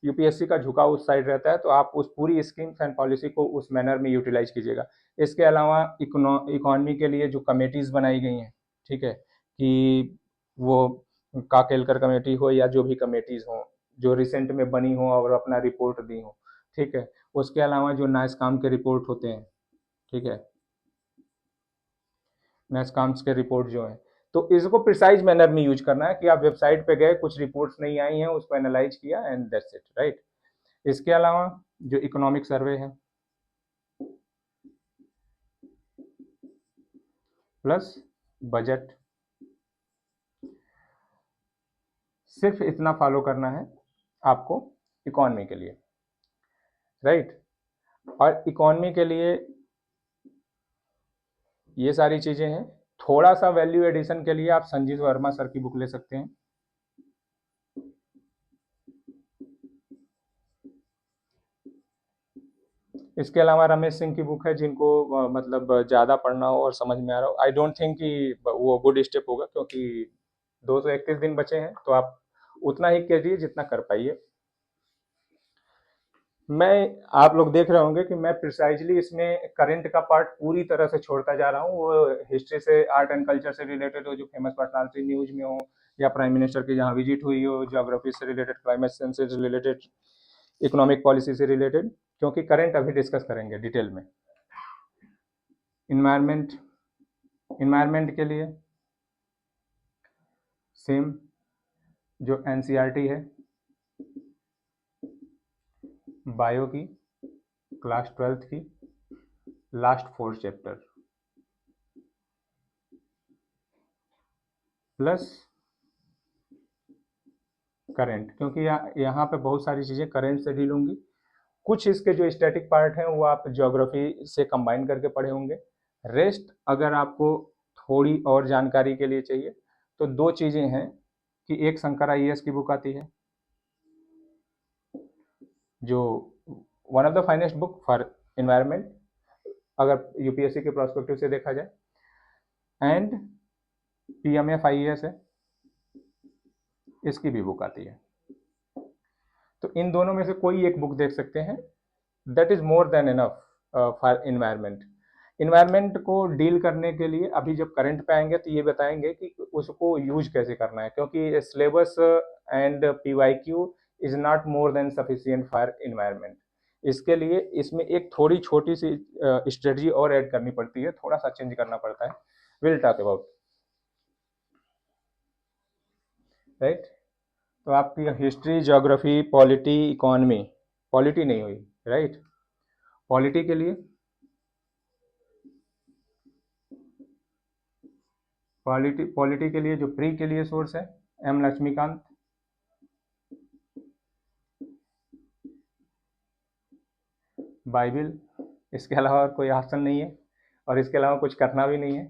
यूपीएससी का झुकाव उस साइड रहता है, तो आप उस पूरी स्कीम्स एंड पॉलिसी को उस मैनर में यूटिलाइज कीजिएगा। इसके अलावा इकोनॉमी के लिए जो कमेटीज बनाई गई हैं, ठीक है, कि वो काकेलकर कमेटी हो या जो भी कमेटीज हो जो रिसेंट में बनी हो और अपना रिपोर्ट दी हो, ठीक है। उसके अलावा जो नाइस्कॉम के रिपोर्ट होते हैं, ठीक है, नाइस्कॉम्स के रिपोर्ट जो है, तो इसको प्रिसाइज मैनर में यूज करना है कि आप वेबसाइट पे गए, कुछ रिपोर्ट्स नहीं आई हैं, उसको एनालाइज किया एंड दैट्स इट, राइट। इसके अलावा जो इकोनॉमिक सर्वे है प्लस बजट, सिर्फ इतना फॉलो करना है आपको इकोनॉमी के लिए, राइट। और इकोनॉमी के लिए ये सारी चीजें हैं। थोड़ा सा वैल्यू एडिशन के लिए आप संजीव वर्मा सर की बुक ले सकते हैं। इसके अलावा रमेश सिंह की बुक है, जिनको मतलब ज़्यादा पढ़ना हो और समझ में आ रहा हो, आई डोंट थिंक कि वो गुड स्टेप होगा, क्योंकि 231 दिन बचे हैं, तो आप उतना ही कीजिए जितना कर पाइए। मैं आप लोग देख रहे होंगे कि मैं प्रिसाइजली इसमें करंट का पार्ट पूरी तरह से छोड़ता जा रहा हूँ। वो हिस्ट्री से, आर्ट एंड कल्चर से रिलेटेड हो, जो फेमस पर्सनालिटी न्यूज में हो, या प्राइम मिनिस्टर की जहाँ विजिट हुई हो, ज्योग्राफी से रिलेटेड, क्लाइमेट चेंज से रिलेटेड, इकोनॉमिक पॉलिसी से रिलेटेड, क्योंकि करंट अभी डिस्कस करेंगे डिटेल में। इन्वायरमेंट, इन्वायरमेंट के लिए सेम जो एनसीईआरटी है, बायो की क्लास 12th की लास्ट 4 चैप्टर प्लस करंट, क्योंकि यहाँ पे बहुत सारी चीज़ें करंट से डील होंगी। कुछ इसके जो स्टैटिक पार्ट हैं वो आप ज्योग्राफी से कंबाइन करके पढ़े होंगे। रेस्ट अगर आपको थोड़ी और जानकारी के लिए चाहिए तो दो चीज़ें हैं, कि एक शंकर आईएएस की बुक आती है, जो one of the finest book for environment अगर यूपीएससी के प्रोस्पेक्टिव से देखा जाए, एंड पीएमएफ आईएएस है, इसकी भी बुक आती है। तो इन दोनों में से कोई एक बुक देख सकते हैं, that is more than enough for environment. Environment को डील करने के लिए अभी जब करंट पे आएंगे तो ये बताएंगे कि उसको यूज कैसे करना है, क्योंकि syllabus and PYQ is not more than sufficient for environment. इसके लिए इसमें एक थोड़ी छोटी सी स्ट्रेटजी और ऐड करनी पड़ती है, थोड़ा सा चेंज करना पड़ता है। Will talk about, right. तो आपकी history, geography, polity, economy, polity नहीं हुई, राइट। पॉलिटी के लिए, पॉलिटी के लिए जो प्री के लिए सोर्स है, एम लक्ष्मीकांत, बाइबिल। इसके अलावा कोई ऑप्शन नहीं है, और इसके अलावा कुछ करना भी नहीं है।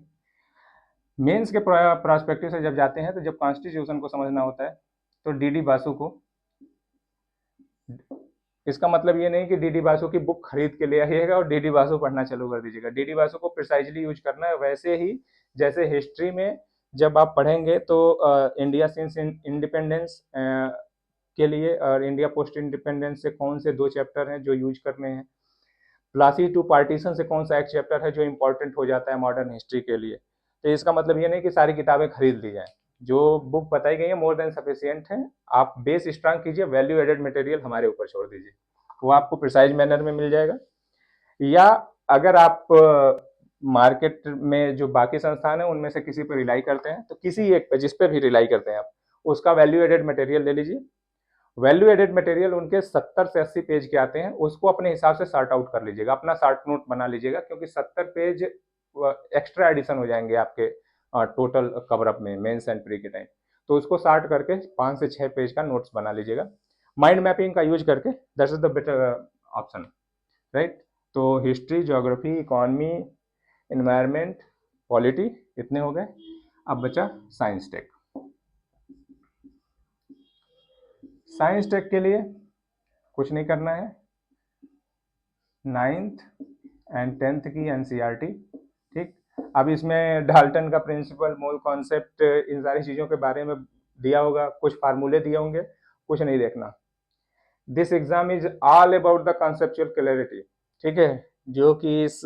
मेंस के प्रोस्पेक्टिव से जब जाते हैं तो जब कॉन्स्टिट्यूशन को समझना होता है तो डीडी बासु को, इसका मतलब ये नहीं कि डीडी बासु की बुक खरीद के ले आइएगा और डीडी बासु पढ़ना चालू कर दीजिएगा। डीडी बासु को प्रिसाइजली यूज करना है, वैसे ही जैसे हिस्ट्री में जब आप पढ़ेंगे तो इंडिया सिंस इंडिपेंडेंस के लिए और इंडिया पोस्ट इंडिपेंडेंस से कौन से 2 चैप्टर हैं जो यूज करने हैं, प्लासी टू पार्टीशन से कौन सा एक चैप्टर है जो इंपॉर्टेंट हो जाता है मॉडर्न हिस्ट्री के लिए। तो इसका मतलब ये नहीं कि सारी किताबें खरीद ली जाएं, जो बुक बताई गई है मोर देन सफिशियंट है। आप बेस स्ट्रांग कीजिए, वैल्यू एडेड मटेरियल हमारे ऊपर छोड़ दीजिए, वो आपको प्रिसाइज मैनर में मिल जाएगा। या अगर आप मार्केट में जो बाकी संस्थान है उनमें से किसी पर रिलाई करते हैं तो किसी एक पे, जिस पे भी रिलाई करते हैं आप, उसका वैल्यू एडेड मटेरियल ले लीजिए। वैल्यू एडेड मटेरियल उनके 70 से 80 पेज के आते हैं, उसको अपने हिसाब से सॉर्ट आउट कर लीजिएगा, अपना शॉर्ट नोट बना लीजिएगा, क्योंकि 70 पेज एक्स्ट्रा एडिशन हो जाएंगे आपके टोटल कवर अप में मेंस एंड प्री के टाइम। तो उसको सॉर्ट करके 5 से 6 पेज का नोट्स बना लीजिएगा, माइंड मैपिंग का यूज करके। That is the better option, right. तो history, geography, economy, environment, polity, इतने हो गए। अब बचा साइंस टेक। साइंस टेक के लिए कुछ नहीं करना है, 9th एंड 10th की एनसीईआरटी, ठीक। अब इसमें डाल्टन का प्रिंसिपल, मोल कॉन्सेप्ट, इन सारी चीज़ों के बारे में दिया होगा, कुछ फार्मूले दिए होंगे, कुछ नहीं देखना। This exam is all about the conceptual clarity, ठीक है, जो कि इस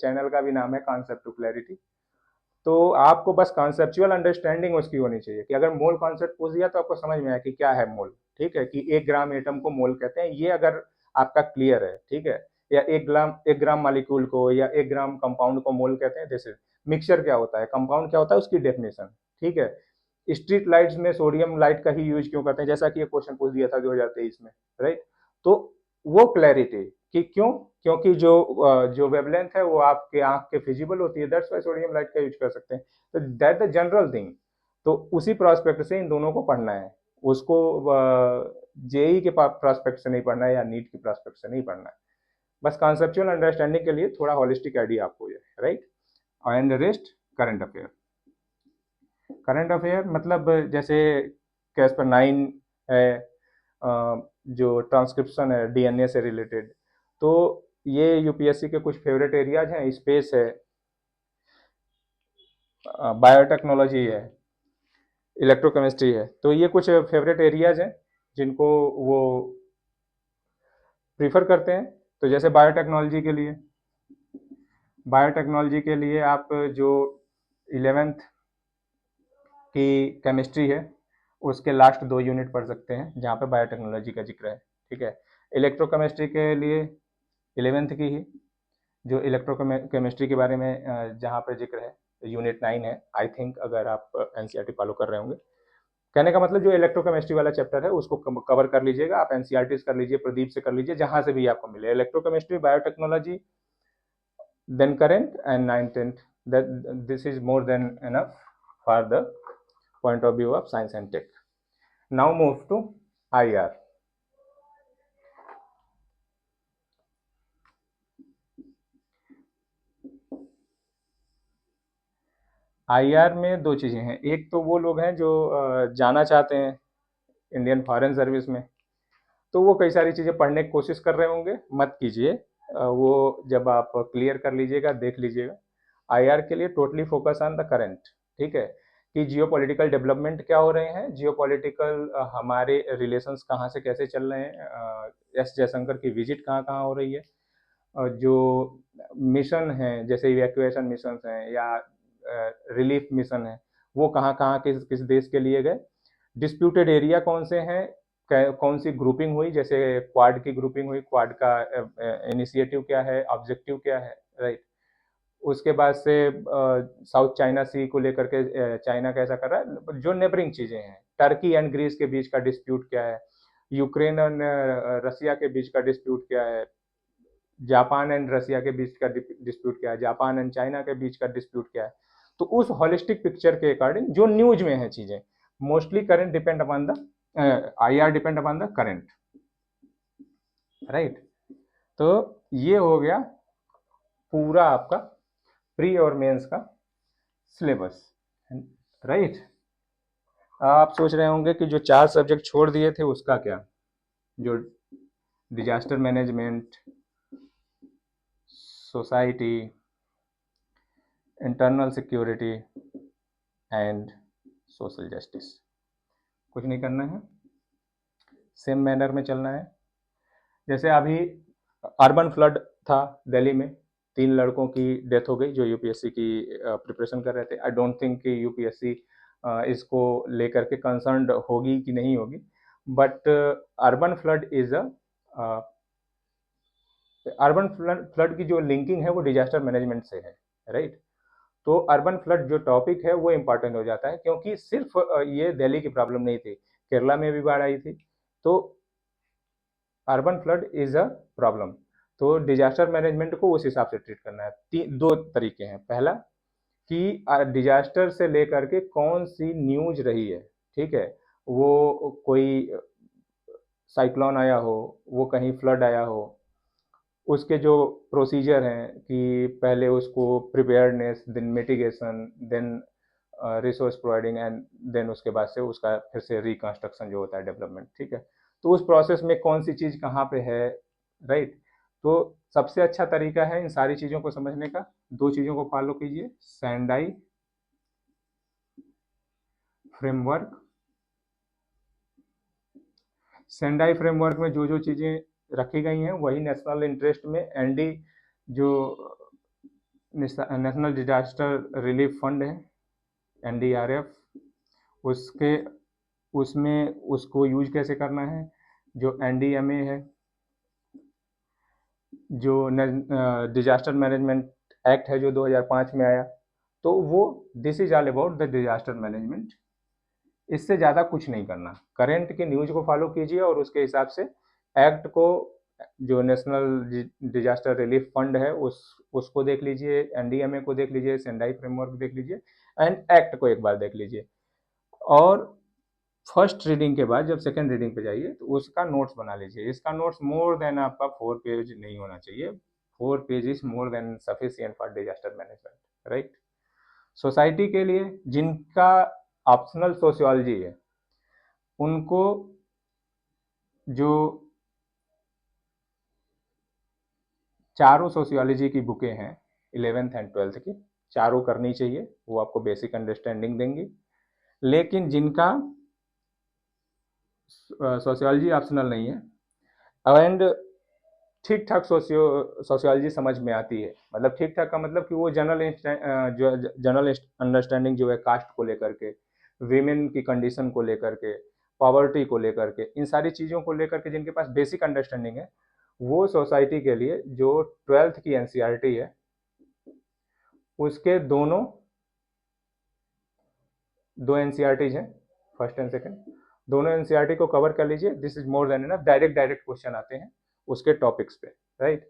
चैनल का भी नाम है कॉन्सेप्ट टू क्लैरिटी। तो आपको बस कॉन्सेप्चुअल अंडरस्टैंडिंग उसकी होनी चाहिए कि अगर मोल कॉन्सेप्ट पूछ दिया तो आपको समझ में आया कि क्या है मोल, ठीक है, कि 1 ग्राम एटम को मोल कहते हैं, ये अगर आपका क्लियर है, ठीक है। या 1 ग्राम मालिक्यूल को या 1 ग्राम कंपाउंड को मोल कहते हैं। जैसे मिक्सचर क्या होता है, कंपाउंड क्या होता है, उसकी डेफिनेशन, ठीक है। स्ट्रीट लाइट्स में सोडियम लाइट का ही यूज क्यों करते हैं, जैसा कि ये क्वेश्चन पूछ दिया था 2023 में, राइट। तो वो क्लैरिटी कि क्यों, क्योंकि जो वेवलेंथ है वो आपके आंख के फिजिबल होती है, दैट्स व्हाई सोडियम लाइट का यूज कर सकते हैं। तो दैट द जनरल थिंग। तो उसी प्रोस्पेक्ट से इन दोनों को पढ़ना है, उसको जेई के प्रोस्पेक्ट से नहीं पढ़ना है या नीट के प्रोस्पेक्ट से नहीं पढ़ना है। बस कॉन्सेप्चुअल अंडरस्टैंडिंग के लिए थोड़ा होलिस्टिक आइडिया आपको है, right. And rest current affair. Current affair मतलब जैसे कैस्पर 9 है, जो ट्रांसक्रिप्शन है डीएनए से रिलेटेड, तो ये यूपीएससी के कुछ फेवरेट एरियाज हैं। स्पेस है, बायोटेक्नोलॉजी है, इलेक्ट्रोकेमिस्ट्री है, तो ये कुछ फेवरेट एरियाज हैं जिनको वो प्रीफर करते हैं। तो जैसे बायोटेक्नोलॉजी के लिए आप जो 11th की केमिस्ट्री है उसके लास्ट 2 यूनिट पढ़ सकते हैं जहाँ पे बायोटेक्नोलॉजी का जिक्र है, ठीक है। इलेक्ट्रोकेमिस्ट्री के लिए 11th की ही जो इलेक्ट्रोकेमिस्ट्री के बारे में जहाँ पे जिक्र है, यूनिट 9 है आई थिंक, अगर आप एनसीईआरटी फॉलो कर रहे होंगे। कहने का मतलब जो इलेक्ट्रोकेमिस्ट्री वाला चैप्टर है उसको कवर कर लीजिएगा, आप एनसीईआरटी कर लीजिए, प्रदीप से कर लीजिए, जहाँ से भी आपको मिले, electrochemistry, biotechnology, then current and 9th 10th, that this is more than enough for the point of view of science and tech. Now move to IR. IR में 2 चीज़ें हैं, एक तो वो लोग हैं जो जाना चाहते हैं इंडियन फॉरेन सर्विस में, तो वो कई सारी चीज़ें पढ़ने की कोशिश कर रहे होंगे, मत कीजिए, वो जब आप क्लियर कर लीजिएगा देख लीजिएगा। IR के लिए totally focus on the current, ठीक है, कि जियो पॉलिटिकल डेवलपमेंट क्या हो रहे हैं, जियो पॉलिटिकल हमारे रिलेशंस कहाँ से कैसे चल रहे हैं, एस जयशंकर की विजिट कहाँ कहाँ हो रही है, जो मिशन हैं जैसे इवैक्यूएशन मिशन हैं या रिलीफ मिशन है वो कहाँ कहाँ किस किस देश के लिए गए, डिस्प्यूटेड एरिया कौन से हैं, कौन सी ग्रुपिंग हुई, जैसे क्वाड की ग्रुपिंग हुई, क्वाड का इनिशिएटिव क्या है, ऑब्जेक्टिव क्या है, राइट। उसके बाद से साउथ चाइना सी को लेकर के चाइना कैसा कर रहा है, जो नेबरिंग चीज़ें हैं, टर्की एंड ग्रीस के बीच का डिस्प्यूट क्या है, यूक्रेन एंड रसिया के बीच का डिस्प्यूट क्या है, जापान एंड रसिया के बीच का डिस्प्यूट क्या है, जापान एंड चाइना के बीच का डिस्प्यूट क्या है। तो उस होलिस्टिक पिक्चर के अकॉर्डिंग जो न्यूज में है चीज़ें, mostly current depend upon the IR depend upon the current, right. तो ये हो गया पूरा आपका प्री और मेंस का सिलेबस। राइट। आप सोच रहे होंगे कि जो 4 सब्जेक्ट छोड़ दिए थे उसका क्या? जो disaster management, society, internal security and social justice, कुछ नहीं करना है, सेम मैनर में चलना है। जैसे अभी अर्बन फ्लड था दिल्ली में, 3 लड़कों की डेथ हो गई जो यूपीएससी की प्रिपरेशन कर रहे थे। आई डोंट थिंक कि यूपीएससी इसको लेकर के कंसर्न्ड होगी कि नहीं होगी, but urban flood is a urban flood की जो लिंकिंग है वो डिजास्टर मैनेजमेंट से है, राइट। तो अर्बन फ्लड जो टॉपिक है वो इम्पॉर्टेंट हो जाता है, क्योंकि सिर्फ ये दिल्ली की प्रॉब्लम नहीं थी, केरला में भी बाढ़ आई थी। तो urban flood is a problem, तो डिजास्टर मैनेजमेंट को उस हिसाब से ट्रीट करना है। 2 तरीके हैं। पहला कि डिजास्टर से लेकर के कौन सी न्यूज रही है, ठीक है, वो कोई साइक्लोन आया हो, वो कहीं फ्लड आया हो, उसके जो प्रोसीजर हैं कि पहले उसको preparedness, then mitigation, then resource providing and then उसके बाद से उसका फिर से रिकंस्ट्रक्शन जो होता है, डेवलपमेंट, ठीक है। तो उस प्रोसेस में कौन सी चीज़ कहाँ पे है, राइट। तो सबसे अच्छा तरीका है इन सारी चीज़ों को समझने का, 2 चीज़ों को फॉलो कीजिए। सेंडाई फ्रेमवर्क, सेंडाई फ्रेमवर्क में जो जो चीज़ें रखी गई हैं वही नेशनल इंटरेस्ट में एनडी, जो नेशनल डिजास्टर रिलीफ फंड है, एनडीआरएफ, उसके उसमें उसको यूज कैसे करना है, जो एनडीएमए है, जो डिजास्टर मैनेजमेंट एक्ट है जो 2005 में आया, तो वो this is all about the disaster management. इससे ज़्यादा कुछ नहीं करना, करेंट की न्यूज को फॉलो कीजिए और उसके हिसाब से एक्ट को, जो नेशनल डिजास्टर रिलीफ फंड है उसको देख लीजिए, एनडीएमए को देख लीजिए, सेंडाई फ्रेमवर्क देख लीजिए एंड एक्ट को एक बार देख लीजिए। और फर्स्ट रीडिंग के बाद जब सेकेंड रीडिंग पे जाइए तो उसका नोट्स बना लीजिए। इसका नोट्स मोर देन आपका 4 पेज नहीं होना चाहिए, 4 page is more than sufficient for disaster management, right. Society के लिए जिनका ऑप्शनल सोशियोलॉजी है उनको जो चारों सोशियोलॉजी की बुकें हैं 11th एंड 12th की, चारों करनी चाहिए, वो आपको बेसिक अंडरस्टैंडिंग देंगी। लेकिन जिनका सोशियोलॉजी ऑप्शनल नहीं है एंड ठीक ठाक सोशियोलॉजी समझ में आती है, मतलब ठीक ठाक का मतलब कि वो जनरल अंडरस्टैंडिंग जो है कास्ट को लेकर के, वीमेन की कंडीशन को लेकर के, पॉवर्टी को लेकर के, इन सारी चीज़ों को लेकर के जिनके पास बेसिक अंडरस्टैंडिंग है, वो सोसाइटी के लिए जो 12th की एनसीईआरटी है उसके दोनों 2 एनसीईआरटीज हैं, फर्स्ट एंड सेकंड, दोनों एनसीईआरटी को कवर कर लीजिए। This is more than enough, direct direct question आते हैं उसके टॉपिक्स पे, राइट।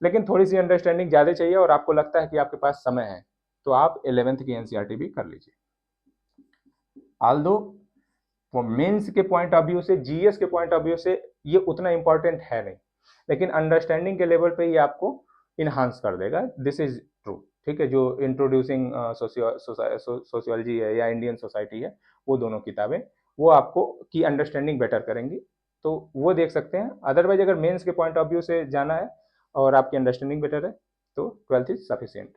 लेकिन थोड़ी सी अंडरस्टैंडिंग ज़्यादा चाहिए और आपको लगता है कि आपके पास समय है तो आप 11th की एनसीईआरटी भी कर लीजिए। आल्दो वो मेंस के पॉइंट ऑफ व्यू से, जीएस के पॉइंट ऑफ व्यू से ये उतना इंपॉर्टेंट है नहीं, लेकिन अंडरस्टैंडिंग के लेवल पे ये आपको इन्हांस कर देगा, दिस इज ट्रू, ठीक है। जो इंट्रोड्यूसिंग सोशियोलॉजी है या इंडियन सोसाइटी है, वो दोनों किताबें वो आपको की अंडरस्टैंडिंग बेटर करेंगी, तो वो देख सकते हैं। अदरवाइज अगर मेंस के पॉइंट ऑफ व्यू से जाना है और आपकी अंडरस्टैंडिंग बेटर है तो 12th is sufficient,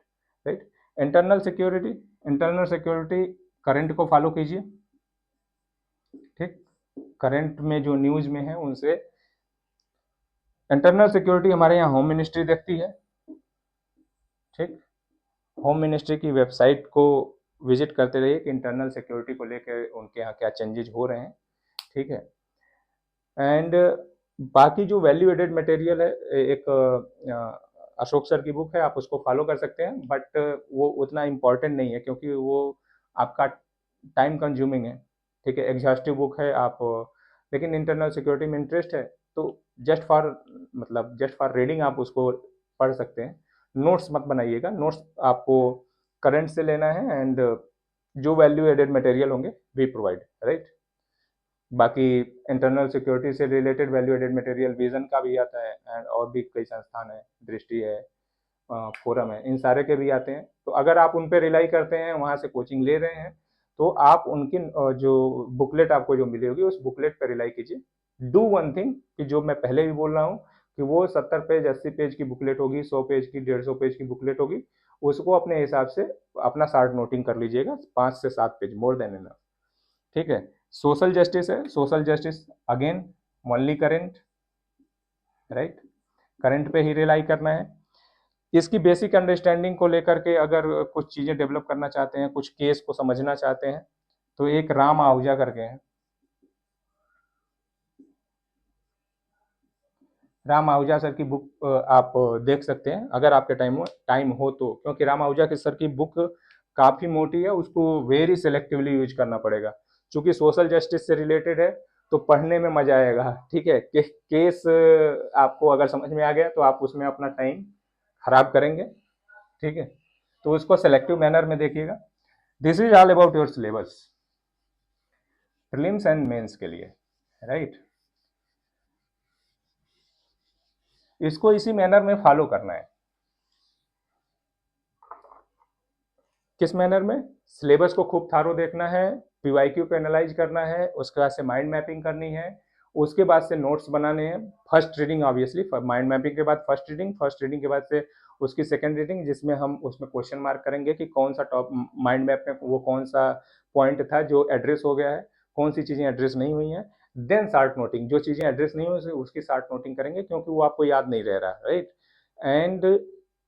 right. Internal security, internal security current को फॉलो कीजिए, ठीक। करंट में जो न्यूज में है उनसे, इंटरनल सिक्योरिटी हमारे यहाँ होम मिनिस्ट्री देखती है, ठीक। होम मिनिस्ट्री की वेबसाइट को विजिट करते रहिए कि इंटरनल सिक्योरिटी को लेकर उनके यहाँ क्या चेंजेज हो रहे हैं, ठीक है। एंड बाकी जो वैल्यू एडेड मटेरियल है, एक अशोक सर की बुक है, आप उसको फॉलो कर सकते हैं, बट वो उतना इम्पॉर्टेंट नहीं है क्योंकि वो आपका टाइम कंज्यूमिंग है, ठीक है। एग्जॉस्टिव बुक है आप, लेकिन इंटरनल सिक्योरिटी में इंटरेस्ट है तो जस्ट फॉर, मतलब जस्ट फॉर रीडिंग आप उसको पढ़ सकते हैं। नोट्स मत बनाइएगा, नोट्स आपको करंट से लेना है एंड जो वैल्यू एडेड मटेरियल होंगे वी प्रोवाइड, राइट। बाकी इंटरनल सिक्योरिटी से related value added material vision का भी आता है एंड और भी कई संस्थान है, दृष्टि है, फोरम है, इन सारे के भी आते हैं। तो अगर आप उन पे रिलाई करते हैं, वहाँ से कोचिंग ले रहे हैं, तो आप उनकी जो बुकलेट आपको जो मिली होगी उस बुकलेट पर रिलाई कीजिए। डू वन थिंग कि जो मैं पहले भी बोल रहा हूँ कि वो 70 पेज 80 पेज की बुकलेट होगी, 100 पेज की 150 पेज की बुकलेट होगी, उसको अपने हिसाब से अपना शार्ट नोटिंग कर लीजिएगा, 5 से 7 पेज, मोर देन इनफ। ठीक है। सोशल जस्टिस है, social justice again only current, right, current पे ही रिलाई करना है। इसकी बेसिक अंडरस्टैंडिंग को लेकर के अगर कुछ चीज़ें डेवलप करना चाहते हैं, कुछ केस को समझना चाहते हैं, तो एक राम आहूजा करके हैं, राम आहूजा सर की बुक आप देख सकते हैं अगर आपके टाइम हो तो, क्योंकि राम आहूजा के सर की बुक काफ़ी मोटी है, उसको वेरी सेलेक्टिवली यूज करना पड़ेगा। चूंकि सोशल जस्टिस से रिलेटेड है तो पढ़ने में मजा आएगा। ठीक है, केस आपको अगर समझ में आ गया तो आप उसमें अपना टाइम खराब करेंगे। ठीक है, तो उसको सेलेक्टिव मैनर में देखिएगा। This is all about your syllabus prelims and mains के लिए, राइट। इसको इसी मैनर में फॉलो करना है। किस मैनर में? सिलेबस को खूब थारो देखना है, पीवाईक्यू को एनालाइज करना है, उसके बाद से माइंड मैपिंग करनी है, उसके बाद से नोट्स बनाने हैं। First reading obviously, mind mapping के बाद फर्स्ट रीडिंग के बाद से उसकी सेकंड रीडिंग, जिसमें हम उसमें क्वेश्चन मार्क करेंगे कि कौन सा टॉप माइंड मैप में वो कौन सा पॉइंट था जो एड्रेस हो गया है, कौन सी चीज़ें एड्रेस नहीं हुई हैं। देन शार्ट नोटिंग, जो चीज़ें एड्रेस नहीं हुई उसकी शार्ट नोटिंग करेंगे, क्योंकि वो आपको याद नहीं रह रहा, राइट। एंड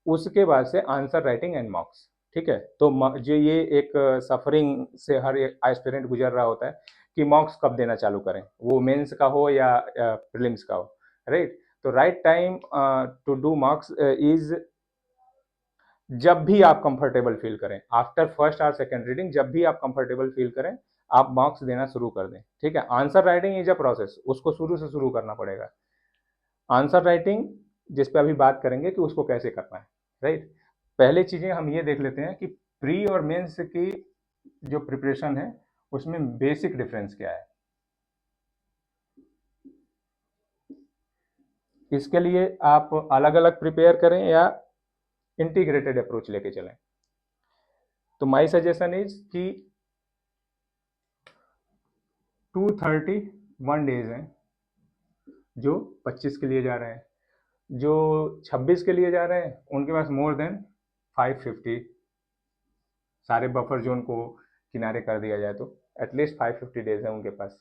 उसके बाद से आंसर राइटिंग एंड मार्क्स। ठीक है, तो जो ये एक सफरिंग से हर एक एस्पिरेंट गुजर रहा होता है कि मॉक्स कब देना चालू करें, वो मेंस का हो या प्रीलिम्स का हो, राइट। तो right time to do mocks is जब भी आप कंफर्टेबल फील करें, आफ्टर फर्स्ट और सेकेंड रीडिंग, जब भी आप कंफर्टेबल फील करें आप मॉक्स देना शुरू कर दें। ठीक है, answer writing is a process, उसको शुरू से शुरू करना पड़ेगा। आंसर राइटिंग जिस पे अभी बात करेंगे कि उसको कैसे करना है, राइट। पहले चीज़ें हम ये देख लेते हैं कि प्री और मेंस की जो प्रिपरेशन है उसमें बेसिक डिफरेंस क्या है। इसके लिए आप अलग अलग प्रिपेयर करें या इंटीग्रेटेड अप्रोच लेके चलें। तो माय सजेशन इज कि 231 डेज हैं जो 25 के लिए जा रहे हैं, जो 26 के लिए जा रहे हैं उनके पास मोर देन 550, सारे बफर जोन को किनारे कर दिया जाए तो एटलीस्ट 550 डेज है उनके पास।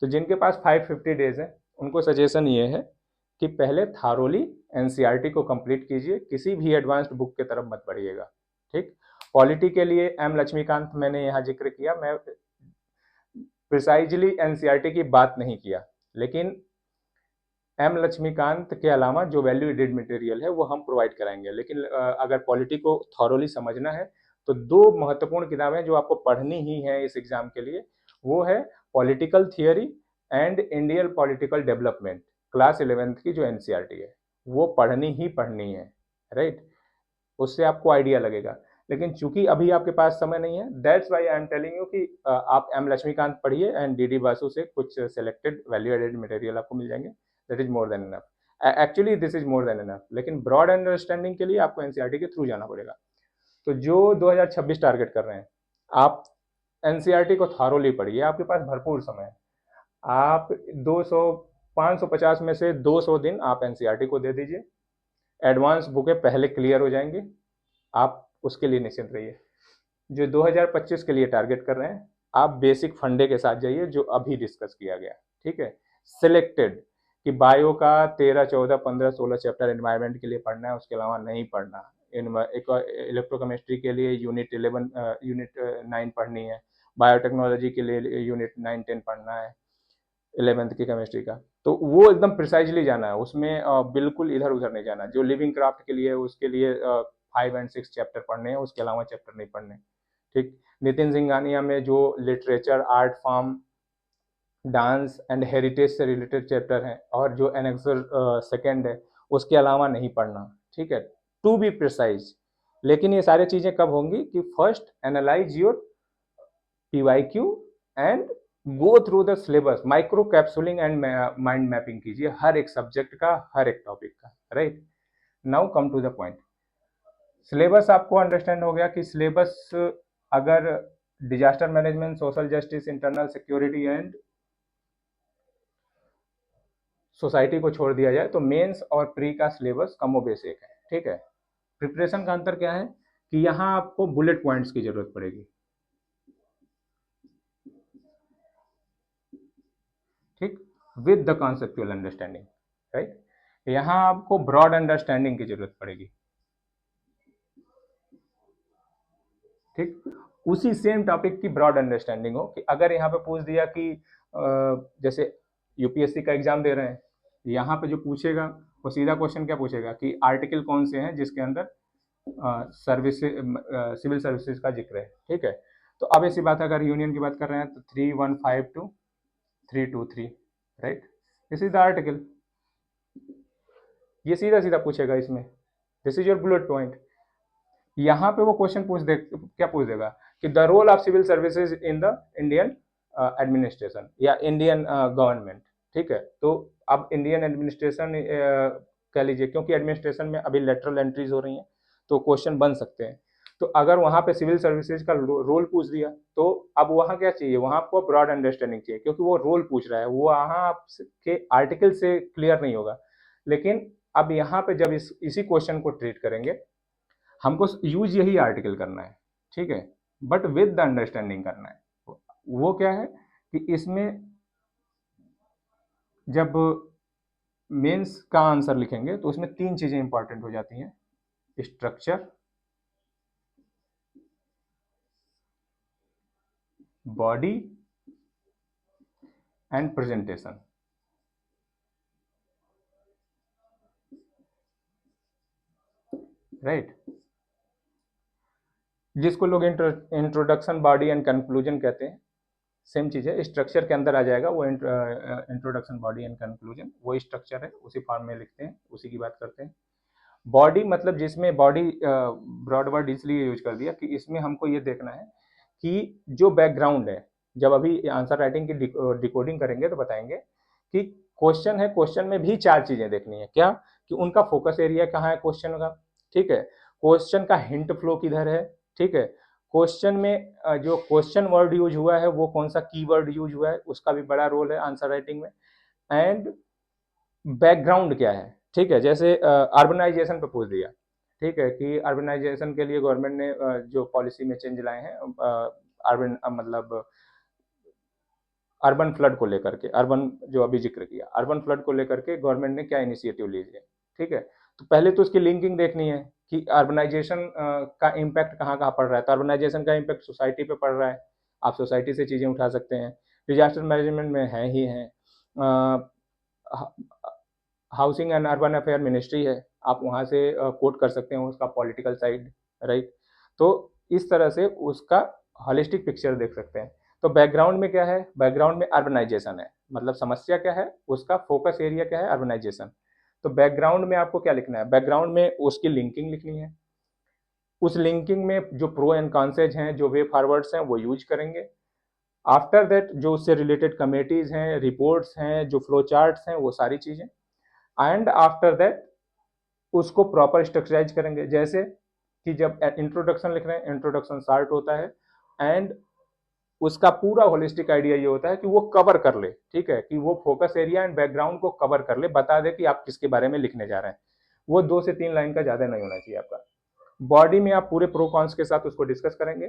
तो जिनके पास 550 डेज है उनको सजेशन ये है कि पहले थारोली एनसीईआरटी को कंप्लीट कीजिए, किसी भी एडवांस्ड बुक के तरफ मत बढ़िएगा। ठीक, पॉलिटी के लिए एम लक्ष्मीकांत मैंने यहाँ जिक्र किया, मैं प्रिसाइजली एनसीईआरटी की बात नहीं किया, लेकिन एम लक्ष्मीकांत के अलावा जो वैल्यू एडेड मटेरियल है वो हम प्रोवाइड कराएंगे। लेकिन अगर पॉलिटी को थॉरोली समझना है तो दो महत्वपूर्ण किताबें जो आपको पढ़नी ही है इस एग्जाम के लिए, वो है political theory and Indian political development, class 11th की जो एनसीईआरटी है वो पढ़नी ही पढ़नी है, राइट। उससे आपको आइडिया लगेगा। लेकिन चूंकि अभी आपके पास समय नहीं है, that's why I am telling you कि आप एम लक्ष्मीकांत पढ़िए एंड डी डी बासु से कुछ सेलेक्टेड वैल्यू एडेड मटेरियल आपको मिल जाएंगे। That is more than enough, actually this is more than enough. लेकिन ब्रॉड अंडरस्टैंडिंग के लिए आपको एनसीईआरटी के थ्रू जाना पड़ेगा। तो जो 2026 टारगेट कर रहे हैं, आप एनसीईआरटी को थारोली पढ़िए, आपके पास भरपूर समय है। आप 200 550 में से 200 दिन आप एनसीईआरटी को दे दीजिए, एडवांस बुकें पहले क्लियर हो जाएंगी, आप उसके लिए निश्चिंत रहिए। जो 2025 के लिए टारगेट कर रहे हैं, आप बेसिक फंडे के साथ जाइए जो अभी डिस्कस किया गया। ठीक है, सिलेक्टेड कि बायो का 13 14 15 16 चैप्टर एनवायरनमेंट के लिए पढ़ना है, उसके अलावा नहीं पढ़ना। एक इलेक्ट्रोकेमिस्ट्री के लिए यूनिट 9 पढ़नी है, बायोटेक्नोलॉजी के लिए यूनिट 9 10 पढ़ना है 11th की केमिस्ट्री का। तो वो एकदम प्रिसाइजली जाना है उसमें, बिल्कुल इधर उधर नहीं जाना। जो लिविंग क्राफ्ट के लिए उसके लिए 5 and 6 चैप्टर पढ़ने हैं, उसके अलावा चैप्टर नहीं पढ़ने। ठीक, नितिन सिंघानिया में जो literature, art form, dance and heritage से रिलेटेड चैप्टर हैं और जो एनेक्सर सेकेंड है उसके अलावा नहीं पढ़ना। ठीक है, टू बी प्रिसाइज। लेकिन ये सारी चीज़ें कब होंगी कि first analyse your PYQ and go through the syllabus, micro capsuling and mind mapping कीजिए हर एक सब्जेक्ट का, हर एक टॉपिक का, right. Now come to the point. Syllabus आपको अंडरस्टैंड हो गया कि सिलेबस अगर disaster management, social justice, internal security and society को छोड़ दिया जाए तो मेंस और प्री का सिलेबस कमोबेश एक है, ठीक है। प्रिपरेशन का अंतर क्या है कि यहाँ आपको बुलेट पॉइंट्स की जरूरत पड़ेगी, ठीक, with the conceptual understanding, right. यहाँ आपको ब्रॉड अंडरस्टैंडिंग की जरूरत पड़ेगी, ठीक। उसी सेम टॉपिक की ब्रॉड अंडरस्टैंडिंग हो कि अगर यहाँ पे पूछ दिया कि जैसे यूपीएससी का एग्जाम दे रहे हैं, यहाँ पे जो पूछेगा वो सीधा क्वेश्चन क्या पूछेगा कि आर्टिकल कौन से हैं जिसके अंदर सर्विस सिविल सर्विसेज का जिक्र है, ठीक है। तो अब ऐसी बात है, अगर यूनियन की बात कर रहे हैं तो 3152 323, right, this is the article. ये सीधा सीधा पूछेगा इसमें, this is your bullet point. यहाँ पे वो क्वेश्चन पूछ दे, क्या पूछ देगा कि the role of civil services in the Indian administration या इंडियन गवर्नमेंट, ठीक है। तो अब इंडियन एडमिनिस्ट्रेशन कह लीजिए, क्योंकि एडमिनिस्ट्रेशन में अभी लेटरल एंट्रीज हो रही हैं तो क्वेश्चन बन सकते हैं। तो अगर वहाँ पे सिविल सर्विसेज का रोल पूछ दिया तो अब वहाँ क्या चाहिए, वहाँ आपको ब्रॉड अंडरस्टैंडिंग चाहिए, क्योंकि वो रोल पूछ रहा है, वो वहाँ आपके आर्टिकल से क्लियर नहीं होगा। लेकिन अब यहाँ पे जब इसी क्वेश्चन को ट्रीट करेंगे, हमको यूज यही आर्टिकल करना है, ठीक है, बट विद द अंडरस्टैंडिंग करना है। वो क्या है कि इसमें जब मेंस का आंसर लिखेंगे तो उसमें तीन चीजें इंपॉर्टेंट हो जाती हैं, structure, body and presentation, right. जिसको लोग इंट्रोडक्शन, बॉडी एंड कंक्लूजन कहते हैं, सेम चीज है, स्ट्रक्चर के अंदर आ जाएगा वो। इंट्रोडक्शन, बॉडी एंड कंक्लूजन वो स्ट्रक्चर है, उसी फॉर्म में लिखते हैं, उसी की बात करते हैं। बॉडी मतलब जिसमें बॉडी ब्रॉड वर्ड इसलिए यूज कर दिया कि इसमें हमको ये देखना है कि जो बैकग्राउंड है, जब अभी आंसर राइटिंग की डिकोडिंग करेंगे तो बताएंगे कि क्वेश्चन है, क्वेश्चन में भी चार चीजें देखनी है, क्या कि उनका फोकस एरिया कहाँ है क्वेश्चन का, ठीक है, क्वेश्चन का हिंट फ्लो किधर है, ठीक है, क्वेश्चन में जो क्वेश्चन वर्ड यूज हुआ है वो कौन सा कीवर्ड यूज हुआ है, उसका भी बड़ा रोल है आंसर राइटिंग में। एंड बैकग्राउंड क्या है, ठीक है, जैसे अर्बनाइजेशन पे पूछ दिया, ठीक है, कि अर्बनाइजेशन के लिए गवर्नमेंट ने जो पॉलिसी में चेंज लाए हैं, अर्बन मतलब अर्बन फ्लड को लेकर के, अर्बन जो अभी जिक्र किया, अर्बन फ्लड को लेकर के गवर्नमेंट ने क्या इनिशिएटिव लिए है, ठीक है। तो पहले तो उसकी लिंकिंग देखनी है कि अर्बनाइजेशन का इम्पैक्ट कहाँ कहाँ पड़ रहा है, तो अर्बनाइजेशन का इम्पैक्ट सोसाइटी पे पड़ रहा है, आप सोसाइटी से चीज़ें उठा सकते हैं। डिजास्टर मैनेजमेंट में है ही है, housing and urban affair ministry है, आप वहाँ से कोट कर सकते हैं उसका पॉलिटिकल साइड, राइट। तो इस तरह से उसका हॉलिस्टिक पिक्चर देख सकते हैं। तो बैकग्राउंड में क्या है, बैकग्राउंड में अर्बनाइजेशन है, मतलब समस्या क्या है, उसका फोकस एरिया क्या है, अर्बनाइजेशन। तो बैकग्राउंड में आपको क्या लिखना है, बैकग्राउंड में उसकी लिंकिंग लिखनी है, उस लिंकिंग में जो प्रो एंड कॉन्सेज हैं, जो वे फॉरवर्ड्स हैं वो यूज करेंगे। आफ्टर दैट जो उससे रिलेटेड कमेटीज हैं, रिपोर्ट्स हैं, जो फ्लो चार्ट्स हैं, वो सारी चीज़ें। एंड आफ्टर दैट उसको प्रॉपर स्ट्रक्चराइज करेंगे, जैसे कि जब इंट्रोडक्शन लिख रहे हैं, इंट्रोडक्शन शार्ट होता है एंड उसका पूरा होलिस्टिक आइडिया ये होता है कि वो कवर कर ले, ठीक है, कि वो फोकस एरिया एंड बैकग्राउंड को कवर कर ले, बता दे कि आप किसके बारे में लिखने जा रहे हैं। वो 2 से 3 लाइन का ज्यादा नहीं होना चाहिए आपका। बॉडी में आप पूरे प्रो कॉन्स के साथ उसको डिस्कस करेंगे।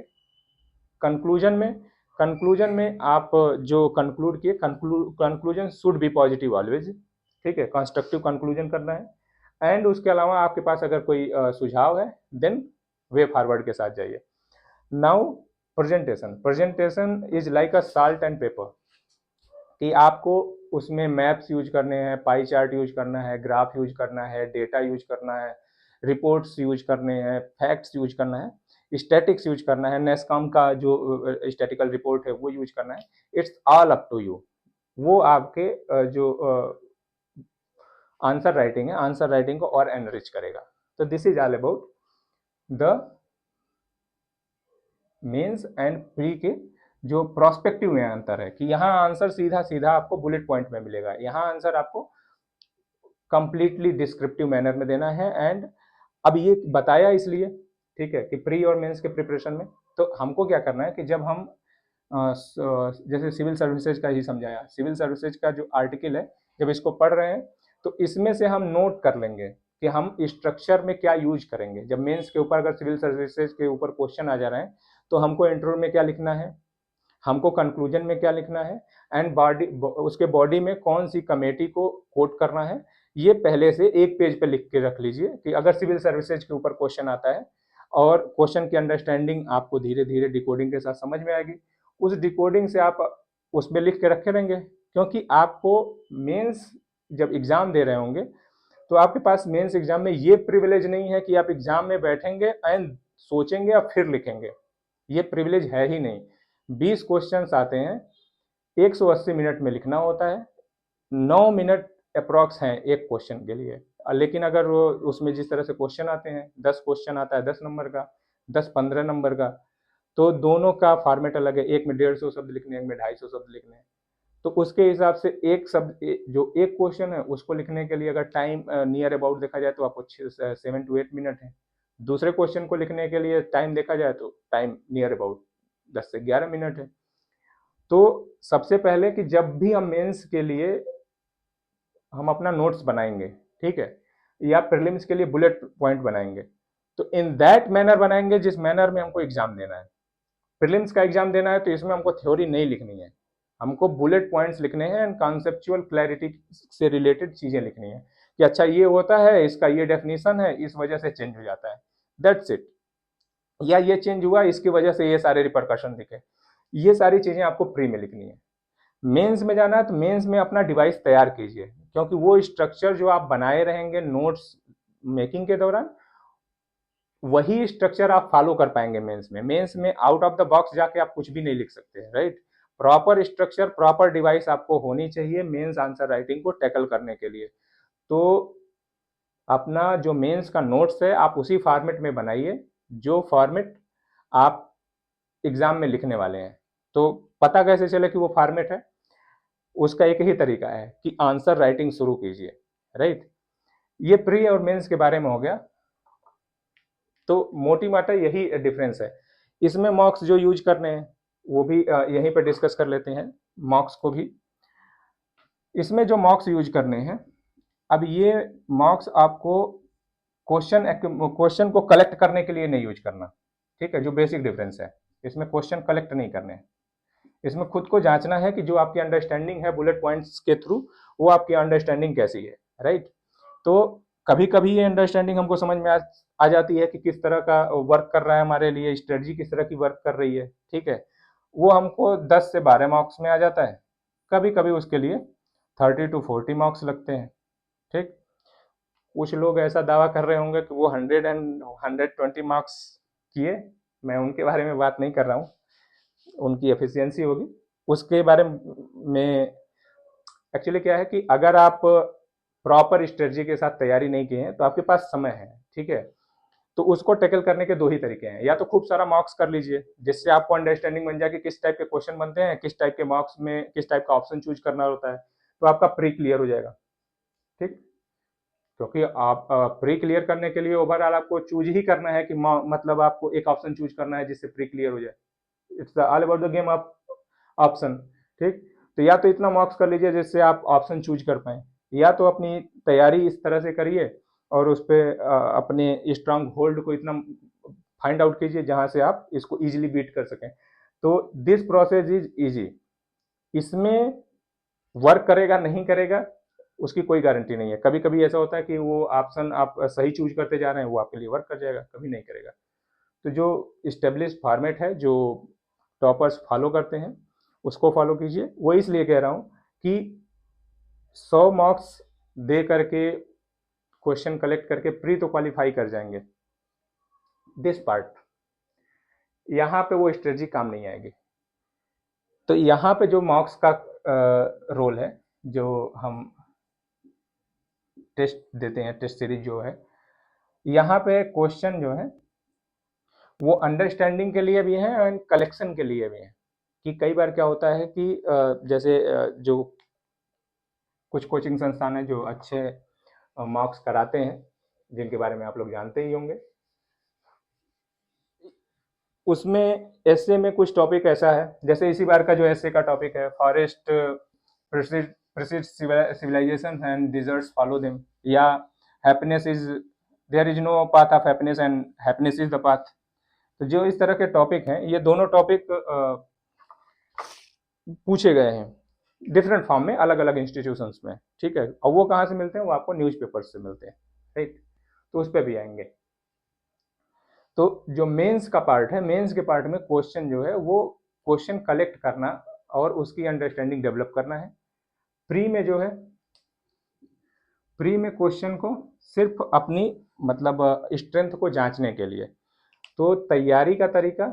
कंक्लूजन में, कंक्लूजन में आप जो कंक्लूड किए, conclusion should be positive always, ठीक है, कंस्ट्रक्टिव कंक्लूजन करना है। एंड उसके अलावा आपके पास अगर कोई सुझाव है देन वे फॉरवर्ड के साथ जाइए। Now presentation, presentation is like a salt and paper, कि आपको उसमें मैप्स यूज करने हैं, पाई चार्ट यूज करना है, ग्राफ यूज करना है, डेटा यूज करना है, रिपोर्ट्स यूज करने हैं, फैक्ट्स यूज करना है, स्टैटिक्स यूज करना है, नेस्कॉम का जो स्टैटिकल रिपोर्ट है वो यूज करना है। It's all up to you. वो आपके जो आंसर राइटिंग है, आंसर राइटिंग को और एनरिच करेगा। तो this is all about the mains and pre के जो प्रोस्पेक्टिव में अंतर है, कि यहाँ आंसर सीधा सीधा आपको बुलेट पॉइंट में मिलेगा, यहाँ आंसर आपको कंप्लीटली डिस्क्रिप्टिव मैनर में देना है। एंड अब ये बताया इसलिए ठीक है, कि प्री और मेंस के प्रिपरेशन में। तो हमको क्या करना है कि जब हम जैसे सिविल सर्विसेज का ही समझाया, सिविल सर्विसेज का जो आर्टिकल है, जब इसको पढ़ रहे हैं तो इसमें से हम नोट कर लेंगे कि हम स्ट्रक्चर में क्या यूज करेंगे। जब मेंस के ऊपर अगर सिविल सर्विसेज के ऊपर क्वेश्चन आ जा रहे हैं तो हमको इंट्रो में क्या लिखना है, हमको कंक्लूजन में क्या लिखना है, एंड बॉडी उसके बॉडी में कौन सी कमेटी को कोट करना है, ये पहले से एक पेज पे लिख के रख लीजिए कि अगर सिविल सर्विसेज के ऊपर क्वेश्चन आता है और क्वेश्चन की अंडरस्टैंडिंग आपको धीरे धीरे डिकोडिंग के साथ समझ में आएगी, उस डिकोडिंग से आप उसमें लिख के रखे रहेंगे। क्योंकि आपको मेंस जब एग्जाम दे रहे होंगे तो आपके पास मेंस एग्जाम में ये प्रिविलेज नहीं है कि आप एग्जाम में बैठेंगे एंड सोचेंगे और फिर लिखेंगे, ये प्रिविलेज है ही नहीं। 20 क्वेश्चंस आते हैं, 180 मिनट में लिखना होता है, 9 मिनट अप्रॉक्स हैं एक क्वेश्चन के लिए। लेकिन अगर वो उसमें जिस तरह से क्वेश्चन आते हैं, 10 क्वेश्चन आता है 10 नंबर का, 10-15 नंबर का, तो दोनों का फॉर्मेट अलग है, एक में 150 शब्द लिखने हैं, एक में 250 शब्द लिखने हैं। तो उसके हिसाब से एक शब्द जो एक क्वेश्चन है उसको लिखने के लिए अगर टाइम नियर अबाउट देखा जाए तो आपको 7 to 8 मिनट है। दूसरे क्वेश्चन को लिखने के लिए टाइम देखा जाए तो टाइम नियर अबाउट 10 से 11 मिनट है। तो सबसे पहले कि जब भी हम मेंस के लिए हम अपना नोट्स बनाएंगे, ठीक है, या प्रीलिम्स के लिए बुलेट पॉइंट बनाएंगे, तो इन दैट मैनर बनाएंगे जिस मैनर में हमको एग्जाम देना है। प्रीलिम्स का एग्जाम देना है तो इसमें हमको थ्योरी नहीं लिखनी है, हमको बुलेट पॉइंट्स लिखने हैं एंड कॉन्सेप्चुअल क्लैरिटी से रिलेटेड चीजें लिखनी है कि अच्छा ये होता है, इसका ये डेफिनेशन है, इस वजह से चेंज हो जाता है, दैट्स इट। या ये चेंज हुआ इसकी वजह से ये सारे रिपरकशन दिखे, ये सारी चीजें आपको प्री में लिखनी है। मेंस में जाना है तो मेंस में अपना डिवाइस तैयार कीजिए, क्योंकि वो स्ट्रक्चर जो आप बनाए रहेंगे नोट्स मेकिंग के दौरान, वही स्ट्रक्चर आप फॉलो कर पाएंगे मेंस में। मेंस में आउट ऑफ द बॉक्स जाके आप कुछ भी नहीं लिख सकते हैं, right. Proper structure, proper device आपको होनी चाहिए मेंस आंसर राइटिंग को टैकल करने के लिए। तो अपना जो मेंस का नोट्स है आप उसी फॉर्मेट में बनाइए जो फॉर्मेट आप एग्जाम में लिखने वाले हैं। तो पता कैसे चले कि वो फॉर्मेट है, उसका एक ही तरीका है कि आंसर राइटिंग शुरू कीजिए, राइट। ये प्री और मेंस के बारे में हो गया। तो मोटी माटा यही डिफरेंस है। इसमें मॉक्स जो यूज करने हैं वो भी यहीं पर डिस्कस कर लेते हैं, मॉक्स को भी। इसमें जो मॉक्स यूज करने हैं, अब ये मॉक्स आपको क्वेश्चन को कलेक्ट करने के लिए नहीं यूज करना, ठीक है, जो बेसिक डिफरेंस है। इसमें क्वेश्चन कलेक्ट नहीं करने हैं, इसमें खुद को जांचना है कि जो आपकी अंडरस्टैंडिंग है बुलेट पॉइंट्स के थ्रू, वो आपकी अंडरस्टैंडिंग कैसी है, राइट। तो कभी कभी ये अंडरस्टैंडिंग हमको समझ में आ जाती है कि किस तरह का वर्क कर रहा है हमारे लिए, स्ट्रेटजी किस तरह की वर्क कर रही है, ठीक है, वो हमको 10 से 12 मार्क्स में आ जाता है। कभी कभी उसके लिए 30 to 40 मार्क्स लगते हैं, ठीक। कुछ लोग ऐसा दावा कर रहे होंगे कि वो 120 मार्क्स किए, मैं उनके बारे में बात नहीं कर रहा हूँ, उनकी एफिशिएंसी होगी उसके बारे में। एक्चुअली क्या है कि अगर आप प्रॉपर स्ट्रेटजी के साथ तैयारी नहीं किए हैं तो आपके पास समय है, ठीक है, तो उसको टैकल करने के दो ही तरीके हैं। या तो खूब सारा मार्क्स कर लीजिए जिससे आपको अंडरस्टैंडिंग बन जाए कि किस टाइप के क्वेश्चन बनते हैं, किस टाइप के मार्क्स में किस टाइप का ऑप्शन चूज करना होता है, तो आपका प्री क्लियर हो जाएगा, ठीक। क्योंकि आप प्री क्लियर करने के लिए ओवरऑल आपको चूज ही करना है कि मतलब आपको एक ऑप्शन चूज करना है जिससे प्री क्लियर हो जाए। It's all about the game of option, ठीक। तो या तो इतना मार्क्स कर लीजिए जिससे आप ऑप्शन चूज कर पाए, या तो अपनी तैयारी इस तरह से करिए और उस पर अपने स्ट्रांग होल्ड को इतना फाइंड आउट कीजिए जहां से आप इसको इजीली बीट कर सकें। तो दिस प्रोसेस इज इजी। इसमें वर्क करेगा नहीं करेगा उसकी कोई गारंटी नहीं है। कभी कभी ऐसा होता है कि वो ऑप्शन आप सही चूज करते जा रहे हैं, वो आपके लिए वर्क कर जाएगा, कभी नहीं करेगा। तो जो इस्टेब्लिश फॉर्मेट है जो टॉपर्स फॉलो करते हैं उसको फॉलो कीजिए। वो इसलिए कह रहा हूं कि 100 मार्क्स दे करके क्वेश्चन कलेक्ट करके प्री तो क्वालिफाई कर जाएंगे, दिस पार्ट यहाँ पे वो स्ट्रेटजी काम नहीं आएगी। तो यहाँ पे जो मार्क्स का रोल है, जो हम टेस्ट देते हैं, टेस्ट सीरीज जो है, यहाँ पे क्वेश्चन जो है वो अंडरस्टैंडिंग के लिए भी है एंड कलेक्शन के लिए भी है। कि कई बार क्या होता है कि जैसे जो कुछ कोचिंग संस्थान है जो अच्छे मार्क्स कराते हैं, जिनके बारे में आप लोग जानते ही होंगे, उसमें एसए में कुछ टॉपिक ऐसा है, जैसे इसी बार का जो एसए का टॉपिक है, forest precede civilisation and deserts follow them, या happiness is there is no path of happiness and happiness is the path. तो जो इस तरह के टॉपिक हैं, ये दोनों टॉपिक पूछे गए हैं डिफरेंट फॉर्म में अलग अलग इंस्टीट्यूशंस में, ठीक है। और वो कहाँ से मिलते हैं, वो आपको न्यूज़पेपर से मिलते हैं, राइट। तो उस पर भी आएंगे। तो जो मेंस का पार्ट है, मेंस के पार्ट में क्वेश्चन जो है वो क्वेश्चन कलेक्ट करना और उसकी अंडरस्टैंडिंग डेवलप करना है। प्री में जो है, प्री में क्वेश्चन को सिर्फ अपनी मतलब स्ट्रेंथ को जांचने के लिए, तो तैयारी का तरीका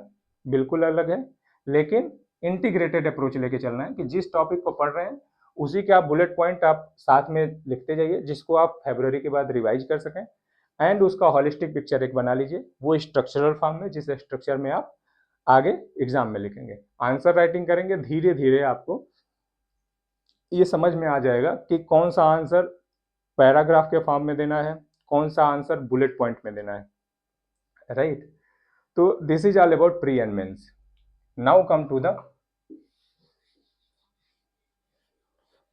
बिल्कुल अलग है, लेकिन इंटीग्रेटेड अप्रोच लेके चलना है कि जिस टॉपिक को पढ़ रहे हैं उसी के आप बुलेट पॉइंट आप साथ में लिखते जाइए, जिसको आप फरवरी के बाद रिवाइज कर सकें, एंड उसका हॉलिस्टिक पिक्चर एक बना लीजिए, वो स्ट्रक्चरल फॉर्म में, जिस स्ट्रक्चर में आप आगे एग्जाम में लिखेंगे। आंसर राइटिंग करेंगे, धीरे धीरे आपको ये समझ में आ जाएगा कि कौन सा आंसर पैराग्राफ के फॉर्म में देना है, कौन सा आंसर बुलेट पॉइंट में देना है, राइट। तो this is all about pre and mains. Now come to the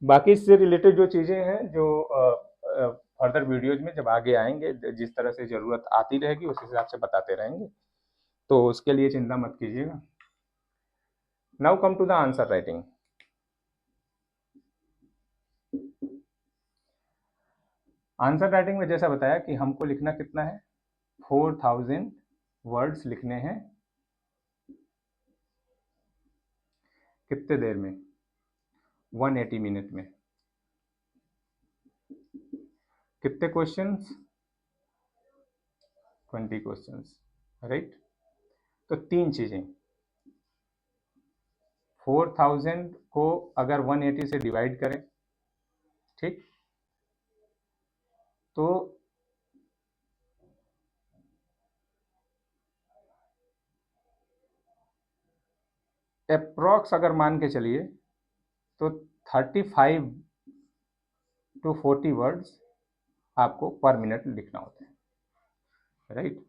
बाकी इससे रिलेटेड जो चीजें हैं, जो फर्दर वीडियोज में जब आगे आएंगे, जिस तरह से जरूरत आती रहेगी उस हिसाब से बताते रहेंगे, तो उसके लिए चिंता मत कीजिएगा। Now come to the answer writing. Answer writing में जैसा बताया कि हमको लिखना कितना है, 4000 वर्ड्स लिखने हैं। कितने देर में, 180 मिनट में। कितने क्वेश्चंस, 20 क्वेश्चंस, राइट। तो तीन चीजें, 4000 को अगर 180 से डिवाइड करें, ठीक, तो अप्रॉक्स अगर मान के चलिए तो 35 to 40 वर्ड्स आपको पर मिनट लिखना होता है, राइट।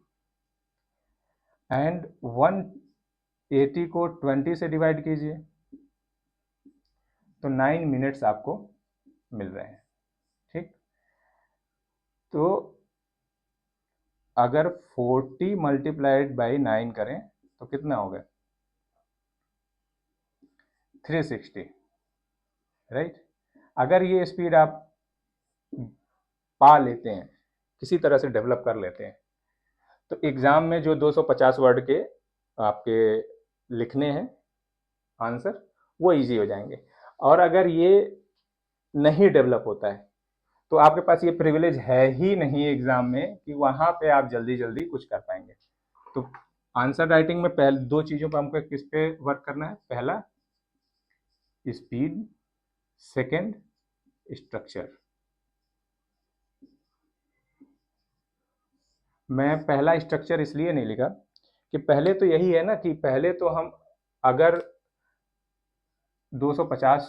एंड 180 को 20 से डिवाइड कीजिए तो 9 मिनट्स आपको मिल रहे हैं, ठीक। तो अगर 40 मल्टीप्लाइड बाई 9 करें तो कितना हो गया, 360, राइट। अगर ये स्पीड आप पा लेते हैं, किसी तरह से डेवलप कर लेते हैं, तो एग्जाम में जो 250 वर्ड के आपके लिखने हैं आंसर, वो इजी हो जाएंगे। और अगर ये नहीं डेवलप होता है तो आपके पास ये प्रिविलेज है ही नहीं एग्जाम में कि वहां पे आप जल्दी जल्दी कुछ कर पाएंगे। तो आंसर राइटिंग में पहले दो चीजों पर हमको किस पे वर्क करना है, पहला स्पीड, सेकंड स्ट्रक्चर। मैं पहला स्ट्रक्चर इसलिए नहीं लिखा कि पहले तो यही है ना कि पहले तो हम अगर 250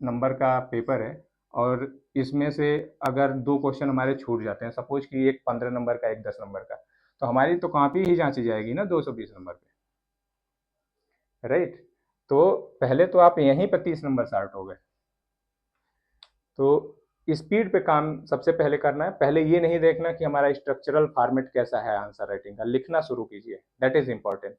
नंबर का पेपर है और इसमें से अगर दो क्वेश्चन हमारे छूट जाते हैं, सपोज कि एक 15 नंबर का, एक 10 नंबर का, तो हमारी तो कॉपी ही जांची जाएगी ना 220 नंबर पे, राइट। तो पहले तो आप यहीं पर 30 नंबर शार्ट हो गए। तो स्पीड पे काम सबसे पहले करना है। पहले ये नहीं देखना कि हमारा स्ट्रक्चरल फॉर्मेट कैसा है आंसर राइटिंग का, लिखना शुरू कीजिए, दैट इज इंपॉर्टेंट।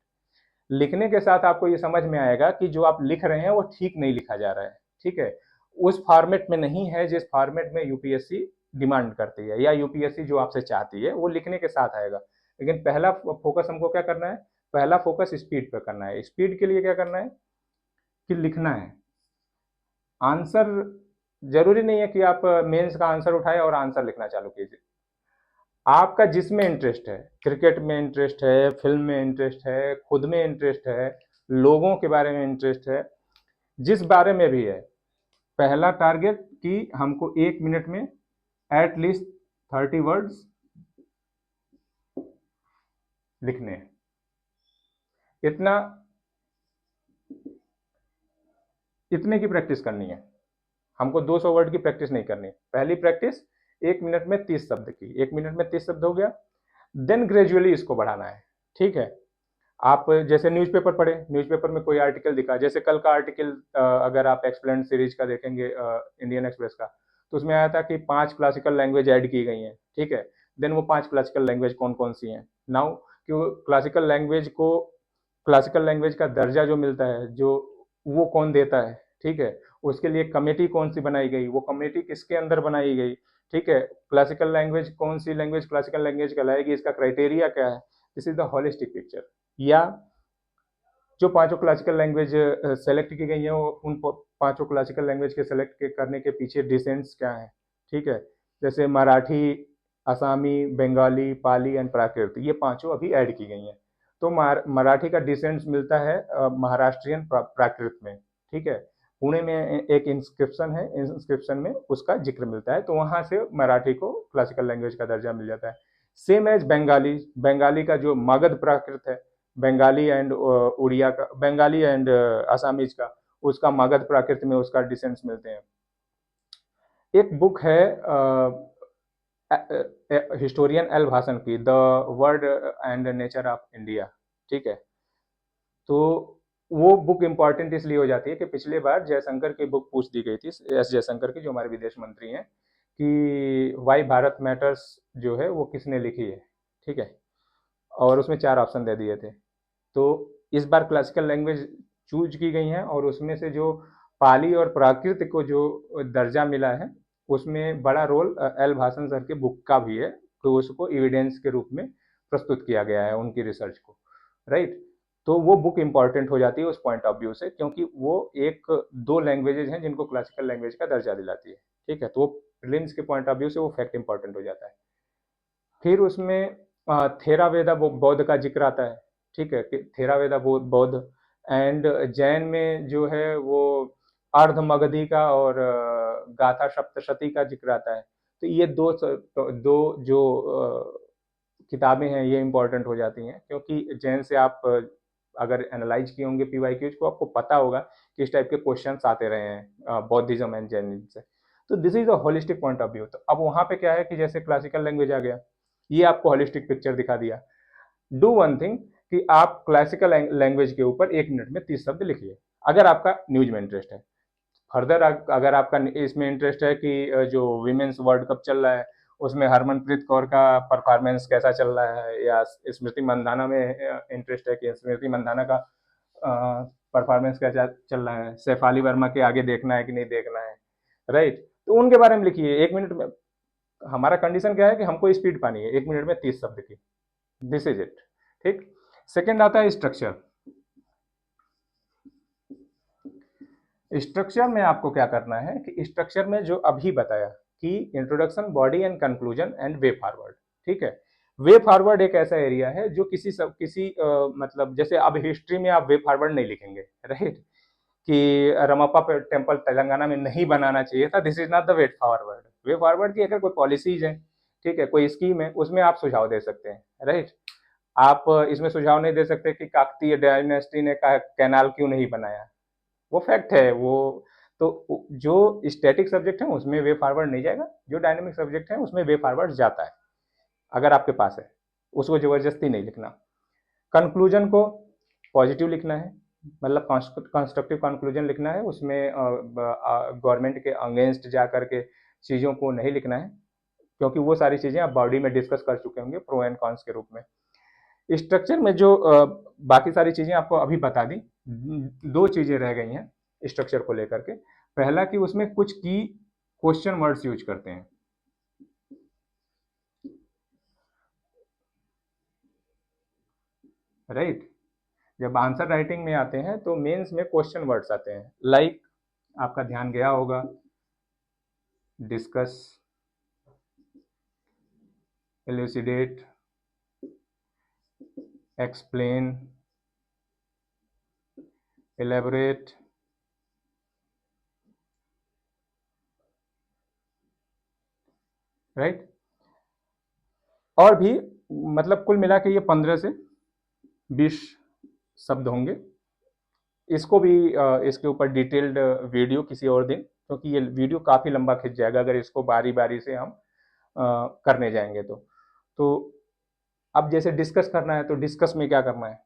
लिखने के साथ आपको ये समझ में आएगा कि जो आप लिख रहे हैं वो ठीक नहीं लिखा जा रहा है, ठीक है, उस फॉर्मेट में नहीं है जिस फॉर्मेट में यूपीएससी डिमांड करती है या यूपीएससी जो आपसे चाहती है, वो लिखने के साथ आएगा। लेकिन पहला फोकस हमको क्या करना है, पहला फोकस स्पीड पर करना है। स्पीड के लिए क्या करना है कि लिखना है आंसर। जरूरी नहीं है कि आप मेंस का आंसर उठाए और आंसर लिखना चालू कीजिए। आपका जिसमें इंटरेस्ट है, क्रिकेट में इंटरेस्ट है, फिल्म में इंटरेस्ट है, खुद में इंटरेस्ट है, लोगों के बारे में इंटरेस्ट है, जिस बारे में भी है, पहला टारगेट कि हमको 1 मिनट में एटलीस्ट 30 वर्ड्स लिखने हैं। इतना, इतने की प्रैक्टिस करनी है हमको, 200 वर्ड की प्रैक्टिस नहीं करनी। पहली प्रैक्टिस 1 मिनट में 30 शब्द की, 1 मिनट में 30 शब्द हो गया, देन ग्रेजुअली इसको बढ़ाना है, ठीक है। आप जैसे न्यूज़पेपर पढ़े, न्यूज़पेपर में कोई आर्टिकल दिखा, जैसे कल का आर्टिकल अगर आप एक्सप्लेंड सीरीज का देखेंगे इंडियन एक्सप्रेस का, तो उसमें आया था कि 5 क्लासिकल लैंग्वेज ऐड की गई हैं, ठीक है? देन वो 5 क्लासिकल लैंग्वेज कौन-कौन सी हैं? नाउ क्यों क्लासिकल लैंग्वेज का दर्जा जो मिलता है, वो कौन देता है, ठीक है? उसके लिए कमेटी कौन-सी बनाई गई, वो कमेटी किसके अंदर बनाई गई, ठीक है? क्लासिकल लैंग्वेज कौन-सी लैंग्वेज क्लासिकल लैंग्वेज कहलाएगी, इसका क्राइटेरिया क्या है? This is the holistic picture. या जो पांचों क्लासिकल लैंग्वेज सेलेक्ट की गई हैं, वो उन पांचों क्लासिकल लैंग्वेज के सेलेक्ट के करने के पीछे डिसेंट्स क्या हैं, ठीक है? जैसे मराठी, असमी, बंगाली, पाली एंड प्राकृत, ये पांचों अभी ऐड की गई हैं। तो मराठी का डिसेंट्स मिलता है महाराष्ट्रियन प्राकृत में, ठीक है? पुणे में एक इंस्क्रिप्शन है, इंस्क्रिप्शन में उसका जिक्र मिलता है, तो वहां से मराठी को क्लासिकल लैंग्वेज का दर्जा मिल जाता है। सेम एज बंगाली, बंगाली का जो मगध प्राकृत है, बंगाली एंड उड़िया का, बंगाली एंड आसामीज का, उसका मगध प्राकृत में उसका डिसेंट्स मिलते हैं। एक बुक है हिस्टोरियन एल भासन की, the word and nature of India, ठीक है? तो वो बुक इंपॉर्टेंट इसलिए हो जाती है कि पिछले बार जयशंकर की बुक पूछ दी गई थी, एस जयशंकर की, जो हमारे विदेश मंत्री हैं, कि वाई भारत मैटर्स जो है वो किसने लिखी है, ठीक है? और उसमें 4 ऑप्शन दे दिए थे। तो इस बार क्लासिकल लैंग्वेज चूज की गई हैं, और उसमें से जो पाली और प्राकृत को जो दर्जा मिला है, उसमें बड़ा रोल एल भासन सर के बुक का भी है, तो उसको एविडेंस के रूप में प्रस्तुत किया गया है उनकी रिसर्च को, राइट? तो वो बुक इंपॉर्टेंट हो जाती है उस पॉइंट ऑफ व्यू से, क्योंकि वो एक दो लैंग्वेजेज हैं जिनको क्लासिकल लैंग्वेज का दर्जा दिलाती है, ठीक है? तो वो प्रिलिम्स के पॉइंट ऑफ व्यू से वो फैक्ट इंपॉर्टेंट हो जाता है। फिर उसमें थेरावेदा बौद्ध का जिक्र आता है, ठीक है? कि थेरावेदा बौद्ध एंड जैन में जो है वो अर्ध मगधी का और गाथा सप्तशती का जिक्र आता है। तो ये दो जो किताबें हैं, ये इंपॉर्टेंट हो जाती हैं, क्योंकि जैन से आप अगर एनालाइज किए होंगे पीवाईक्यूज को, आपको पता होगा कि इस टाइप के क्वेश्चंस आते रहे हैं बौद्धिज्म एंड जैनिज्म से। तो this is a holistic point of view. तो अब वहां पे क्या है कि जैसे क्लासिकल लैंग्वेज आ गया, ये आपको होलिस्टिक पिक्चर दिखा दिया। डू वन थिंग कि आप क्लासिकल लैंग्वेज के ऊपर 1 मिनट में 30 शब्द लिखिए, अगर आपका न्यूज में इंटरेस्ट है। फर्दर अगर आपका इसमें इंटरेस्ट है कि जो विमेंस वर्ल्ड कप चल रहा है, उसमें हरमनप्रीत कौर का परफॉर्मेंस कैसा चल रहा है, या स्मृति मंदाना में इंटरेस्ट है कि स्मृति मंदाना का परफॉर्मेंस कैसा चल रहा है, सैफाली वर्मा के आगे देखना है कि नहीं देखना है, राइट? तो उनके बारे में लिखिए 1 मिनट में। हमारा कंडीशन क्या है कि हमको स्पीड पानी है 1 मिनट में 30 शब्द की। दिस इज इट, ठीक? सेकेंड आता है स्ट्रक्चर। स्ट्रक्चर में आपको क्या करना है कि स्ट्रक्चर में जो अभी बताया कि introduction, body and conclusion and way forward, ठीक है? वे फॉरवर्ड एक ऐसा एरिया है जो किसी मतलब जैसे अब हिस्ट्री में आप वे फॉरवर्ड नहीं लिखेंगे, राइट? कि रमप्पा टेम्पल तेलंगाना में नहीं बनाना चाहिए था, this is not the way forward. Way forward की अगर कोई पॉलिसीज है, ठीक है, कोई स्कीम है, उसमें आप सुझाव दे सकते हैं, राइट? आप इसमें सुझाव नहीं दे सकते कि काकतीय डायनेस्टी ने कैनाल क्यों नहीं बनाया, वो फैक्ट है वो। तो जो स्टैटिक सब्जेक्ट है उसमें वे फॉरवर्ड नहीं जाएगा, जो डायनेमिक सब्जेक्ट है उसमें वे फॉरवर्ड जाता है, अगर आपके पास है, उसको जबरदस्ती नहीं लिखना। कंक्लूजन को पॉजिटिव लिखना है, मतलब कंस्ट्रक्टिव कंक्लूजन लिखना है, उसमें गवर्नमेंट के अगेंस्ट जा करके चीज़ों को नहीं लिखना है, क्योंकि वो सारी चीज़ें आप बॉडी में डिस्कस कर चुके होंगे प्रो एंड कॉन्स के रूप में। स्ट्रक्चर में जो बाकी सारी चीज़ें आपको अभी बता दी, 2 चीज़ें रह गई हैं स्ट्रक्चर को लेकर के। पहला कि उसमें कुछ की क्वेश्चन वर्ड्स यूज करते हैं, राइट? जब आंसर राइटिंग में आते हैं तो मेंस में क्वेश्चन वर्ड्स आते हैं, लाइक आपका ध्यान गया होगा, discuss, elucidate, explain, elaborate, right? और भी, मतलब कुल मिला के ये 15 से 20 शब्द होंगे। इसको भी इसके ऊपर डिटेल्ड वीडियो किसी और दिन, क्योंकि ये वीडियो काफ़ी लंबा खिंच जाएगा अगर इसको बारी बारी से हम करने जाएंगे तो। अब जैसे डिस्कस करना है, तो डिस्कस में क्या करना है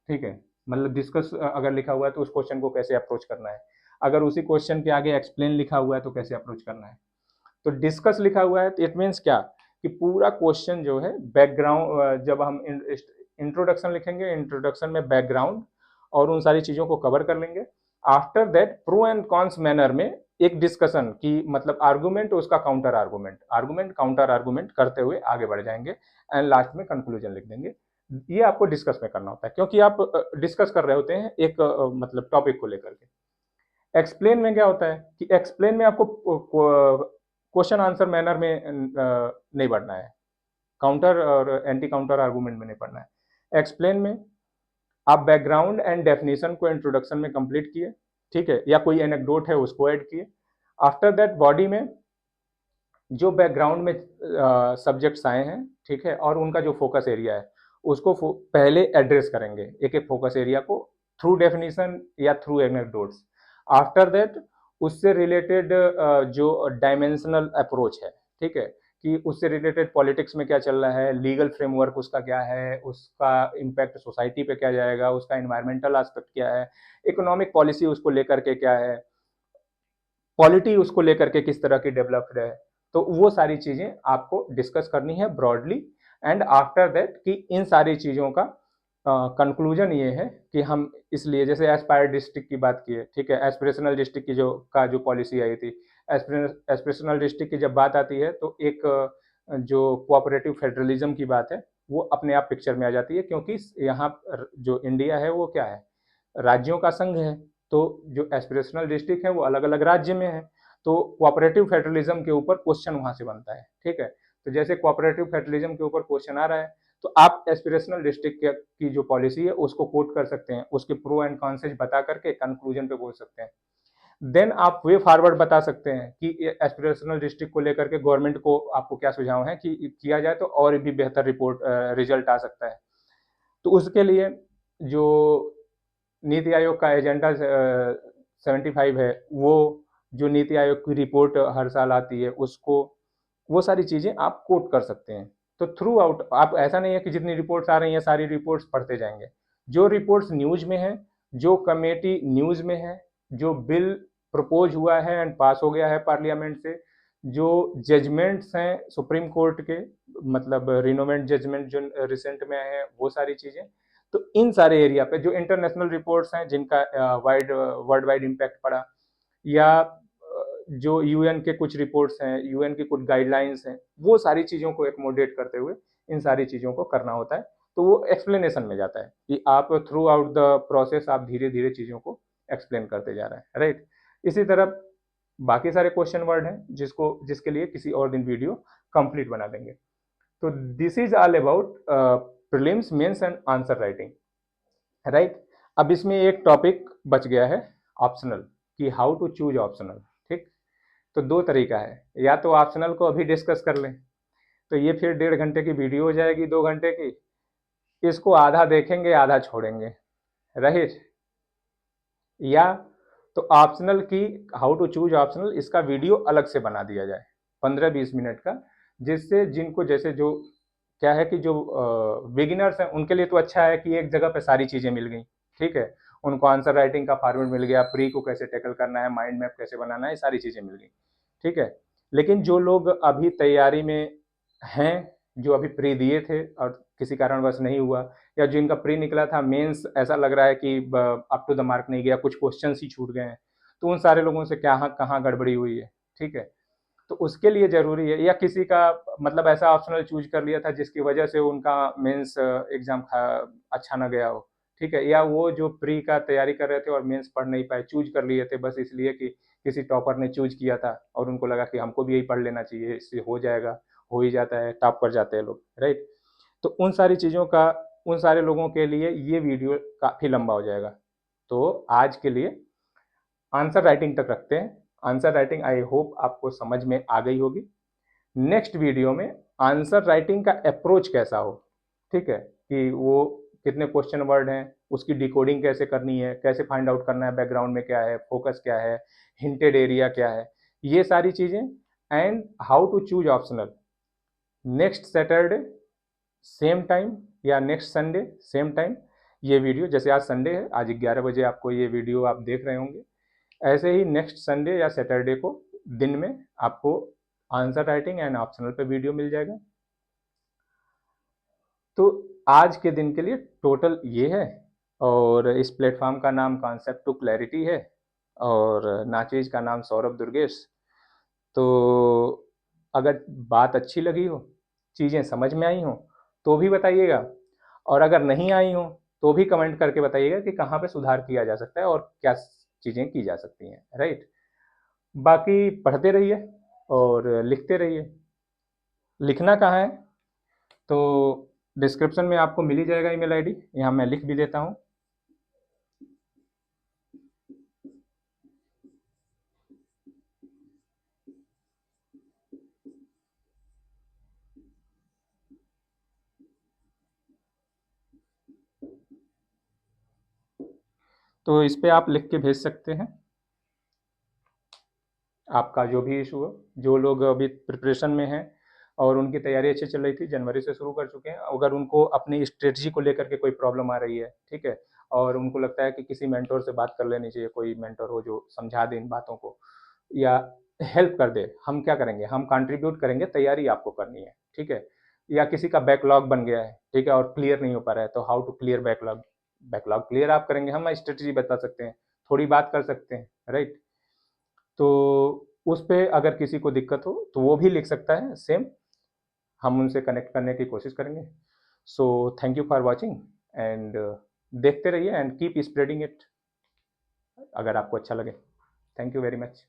ठीक है, मतलब डिस्कस अगर लिखा हुआ है तो उस क्वेश्चन को कैसे अप्रोच करना है, अगर उसी क्वेश्चन के आगे एक्सप्लेन लिखा हुआ है तो कैसे अप्रोच करना है। तो डिस्कस लिखा हुआ है तो इट मीन्स क्या कि पूरा क्वेश्चन जो है बैकग्राउंड, जब हम इंट्रोडक्शन लिखेंगे, इंट्रोडक्शन में बैकग्राउंड और उन सारी चीज़ों को कवर कर लेंगे। After that pro and cons manner में एक डिस्कशन की, मतलब आर्गुमेंट उसका counter argument, argument counter argument करते हुए आगे बढ़ जाएंगे एंड लास्ट में कंक्लूजन लिख देंगे। ये आपको डिस्कस में करना होता है क्योंकि आप डिस्कस कर रहे होते हैं एक मतलब टॉपिक को लेकर के। एक्सप्लेन में क्या होता है कि एक्सप्लेन में आपको क्वेश्चन आंसर मैनर में नहीं बढ़ना है, काउंटर और एंटी काउंटर आर्गुमेंट में नहीं पढ़ना है। एक्सप्लेन में आप बैकग्राउंड एंड डेफिनेशन को इंट्रोडक्शन में कंप्लीट किए, ठीक है, या कोई एनेक्डोट है उसको ऐड किए। आफ्टर दैट बॉडी में जो बैकग्राउंड में सब्जेक्ट्स आए हैं, ठीक है, और उनका जो फोकस एरिया है उसको पहले एड्रेस करेंगे एक एक फोकस एरिया को थ्रू डेफिनेशन या थ्रू एनेक्डोट्स। आफ्टर दैट उससे रिलेटेड जो डायमेंशनल अप्रोच है, ठीक है, कि उससे रिलेटेड पॉलिटिक्स में क्या चल रहा है, लीगल फ्रेमवर्क उसका क्या है, उसका इम्पैक्ट सोसाइटी पे क्या जाएगा, उसका इन्वायरमेंटल एस्पेक्ट क्या है, इकोनॉमिक पॉलिसी उसको लेकर के क्या है, पॉलिटी उसको लेकर के किस तरह की डेवलप्ड है। तो वो सारी चीजें आपको डिस्कस करनी है ब्रॉडली। एंड आफ्टर दैट कि इन सारी चीजों का कंक्लूजन ये है कि हम इसलिए जैसे एस्पायर डिस्ट्रिक्ट की बात की है, ठीक है, एस्पिरेशनल डिस्ट्रिक्ट की जो पॉलिसी आई थी, एस्पिरेशनल डिस्ट्रिक्ट की जब बात आती है तो एक जो कोऑपरेटिव फेडरलिज्म की बात है वो अपने आप पिक्चर में आ जाती है, क्योंकि यहाँ जो इंडिया है वो क्या है, राज्यों का संघ है। तो जो एस्पिरेशनल डिस्ट्रिक्ट है वो अलग अलग राज्य में है, तो कोऑपरेटिव फेडरलिज्म के ऊपर क्वेश्चन वहां से बनता है, ठीक है। तो जैसे कोऑपरेटिव फेडरलिज्म के ऊपर क्वेश्चन आ रहा है तो आप एस्पिरेशनल डिस्ट्रिक्ट की जो पॉलिसी है उसको कोट कर सकते हैं, उसके प्रो एंड कॉन्सेज बता करके कंक्लूजन पे बोल सकते हैं। देन आप वे फॉरवर्ड बता सकते हैं कि एस्पिरेशनल डिस्ट्रिक्ट को लेकर के गवर्नमेंट को आपको क्या सुझाव है कि किया जाए तो और भी बेहतर रिपोर्ट रिजल्ट आ सकता है। तो उसके लिए जो नीति आयोग का एजेंडा 75 है, वो जो नीति आयोग की रिपोर्ट हर साल आती है उसको, वो सारी चीज़ें आप कोट कर सकते हैं। तो थ्रू आउट आप, ऐसा नहीं है कि जितनी रिपोर्ट्स आ रही हैं सारी रिपोर्ट्स पढ़ते जाएंगे। जो रिपोर्ट्स न्यूज में है, जो कमेटी न्यूज में है, जो बिल प्रपोज हुआ है एंड पास हो गया है पार्लियामेंट से, जो जजमेंट्स हैं सुप्रीम कोर्ट के, मतलब रिनोवेंट जजमेंट जो रिसेंट में आए हैं वो सारी चीज़ें, तो इन सारे एरिया पे जो इंटरनेशनल रिपोर्ट्स हैं जिनका वाइड वर्ल्ड वाइड इम्पैक्ट पड़ा, या जो यूएन के कुछ रिपोर्ट्स हैं, यूएन की कुछ गाइडलाइंस हैं, वो सारी चीज़ों को एकोमोडेट करते हुए इन सारी चीज़ों को करना होता है। तो वो एक्सप्लेनेशन में जाता है कि आप थ्रू आउट द प्रोसेस आप धीरे धीरे चीज़ों को एक्सप्लेन करते जा रहे हैं, राइट। इसी तरह बाकी सारे क्वेश्चन वर्ड हैं जिसके लिए किसी और दिन वीडियो कंप्लीट बना देंगे। तो this is all about prelims mains and answer writing, right. अब इसमें एक टॉपिक बच गया है ऑप्शनल, कि हाउ टू चूज ऑप्शनल, ठीक। तो दो तरीका है, या तो ऑप्शनल को अभी डिस्कस कर लें तो ये फिर 1.5 घंटे की वीडियो हो जाएगी, 2 घंटे की, इसको आधा देखेंगे आधा छोड़ेंगे, राइट। या तो ऑप्शनल की हाउ टू चूज ऑप्शनल इसका वीडियो अलग से बना दिया जाए 15-20 मिनट का, जिससे जिनको जैसे जो क्या है कि जो बिगिनर्स हैं उनके लिए तो अच्छा है कि एक जगह पे सारी चीज़ें मिल गई, ठीक है, उनको आंसर राइटिंग का फॉर्मेट मिल गया, प्री को कैसे टैकल करना है, माइंड मैप कैसे बनाना है, ये सारी चीज़ें मिल गई, ठीक है। लेकिन जो लोग अभी तैयारी में हैं, जो अभी प्री दिए थे और किसी कारणवश नहीं हुआ, या जिनका प्री निकला था मेंस ऐसा लग रहा है कि अप टू द मार्क नहीं गया, कुछ क्वेश्चन ही छूट गए हैं, तो उन सारे लोगों से क्या कहाँ गड़बड़ी हुई है, ठीक है। तो उसके लिए ज़रूरी है, या किसी का मतलब ऐसा ऑप्शनल चूज कर लिया था जिसकी वजह से उनका मेंस एग्ज़ाम अच्छा ना गया हो, ठीक है, या वो जो प्री का तैयारी कर रहे थे और मेंस पढ़ नहीं पाए, चूज कर लिए थे बस इसलिए कि किसी टॉपर ने चूज किया था और उनको लगा कि हमको भी यही पढ़ लेना चाहिए, इससे हो जाएगा, हो ही जाता है, टॉप कर जाते हैं लोग, राइट। तो उन सारी चीज़ों का, उन सारे लोगों के लिए ये वीडियो काफ़ी लंबा हो जाएगा। तो आज के लिए आंसर राइटिंग तक रखते हैं। आंसर राइटिंग आई होप आपको समझ में आ गई होगी। नेक्स्ट वीडियो में आंसर राइटिंग का अप्रोच कैसा हो, ठीक है, कि वो कितने क्वेश्चन वर्ड हैं, उसकी डिकोडिंग कैसे करनी है, कैसे फाइंड आउट करना है बैकग्राउंड में क्या है, फोकस क्या है, हिंटेड एरिया क्या है, ये सारी चीज़ें, and how to choose optional. Next Saturday same time या नेक्स्ट संडे सेम टाइम ये वीडियो, जैसे आज संडे है, आज 11 बजे आपको ये वीडियो आप देख रहे होंगे, ऐसे ही नेक्स्ट संडे या सैटरडे को दिन में आपको आंसर राइटिंग एंड ऑप्शनल पे वीडियो मिल जाएगा। तो आज के दिन के लिए टोटल ये है, और इस प्लेटफॉर्म का नाम कॉन्सेप्ट टू क्लैरिटी है, और नाचीज का नाम सौरभ दुर्गेश। तो अगर बात अच्छी लगी हो, चीज़ें समझ में आई हो, तो भी बताइएगा, और अगर नहीं आई हो तो भी कमेंट करके बताइएगा कि कहाँ पे सुधार किया जा सकता है और क्या चीज़ें की जा सकती हैं, राइट। बाकी पढ़ते रहिए और लिखते रहिए। लिखना कहाँ है, तो डिस्क्रिप्शन में आपको मिल ही जाएगा ईमेल आईडी, यहाँ मैं लिख भी देता हूँ। तो इस पे आप लिख के भेज सकते हैं आपका जो भी इशू हो। जो लोग अभी प्रिपरेशन में हैं और उनकी तैयारी अच्छी चल रही थी, जनवरी से शुरू कर चुके हैं, अगर उनको अपनी स्ट्रेटजी को लेकर के कोई प्रॉब्लम आ रही है, ठीक है, और उनको लगता है कि किसी मेंटोर से बात कर लेनी चाहिए, कोई मेंटोर हो जो समझा दे इन बातों को या हेल्प कर दे, हम क्या करेंगे, हम कंट्रीब्यूट करेंगे, तैयारी आपको करनी है, ठीक है। या किसी का बैकलॉग बन गया है, ठीक है, और क्लियर नहीं हो पा रहा है, तो how to clear backlog, backlog clear आप करेंगे, हम स्ट्रेटजी बता सकते हैं, थोड़ी बात कर सकते हैं, राइट। तो उस पे अगर किसी को दिक्कत हो तो वो भी लिख सकता है सेम, हम उनसे कनेक्ट करने की कोशिश करेंगे। So thank you for watching, and देखते रहिए एंड कीप स्प्रेडिंग इट अगर आपको अच्छा लगे। Thank you very much.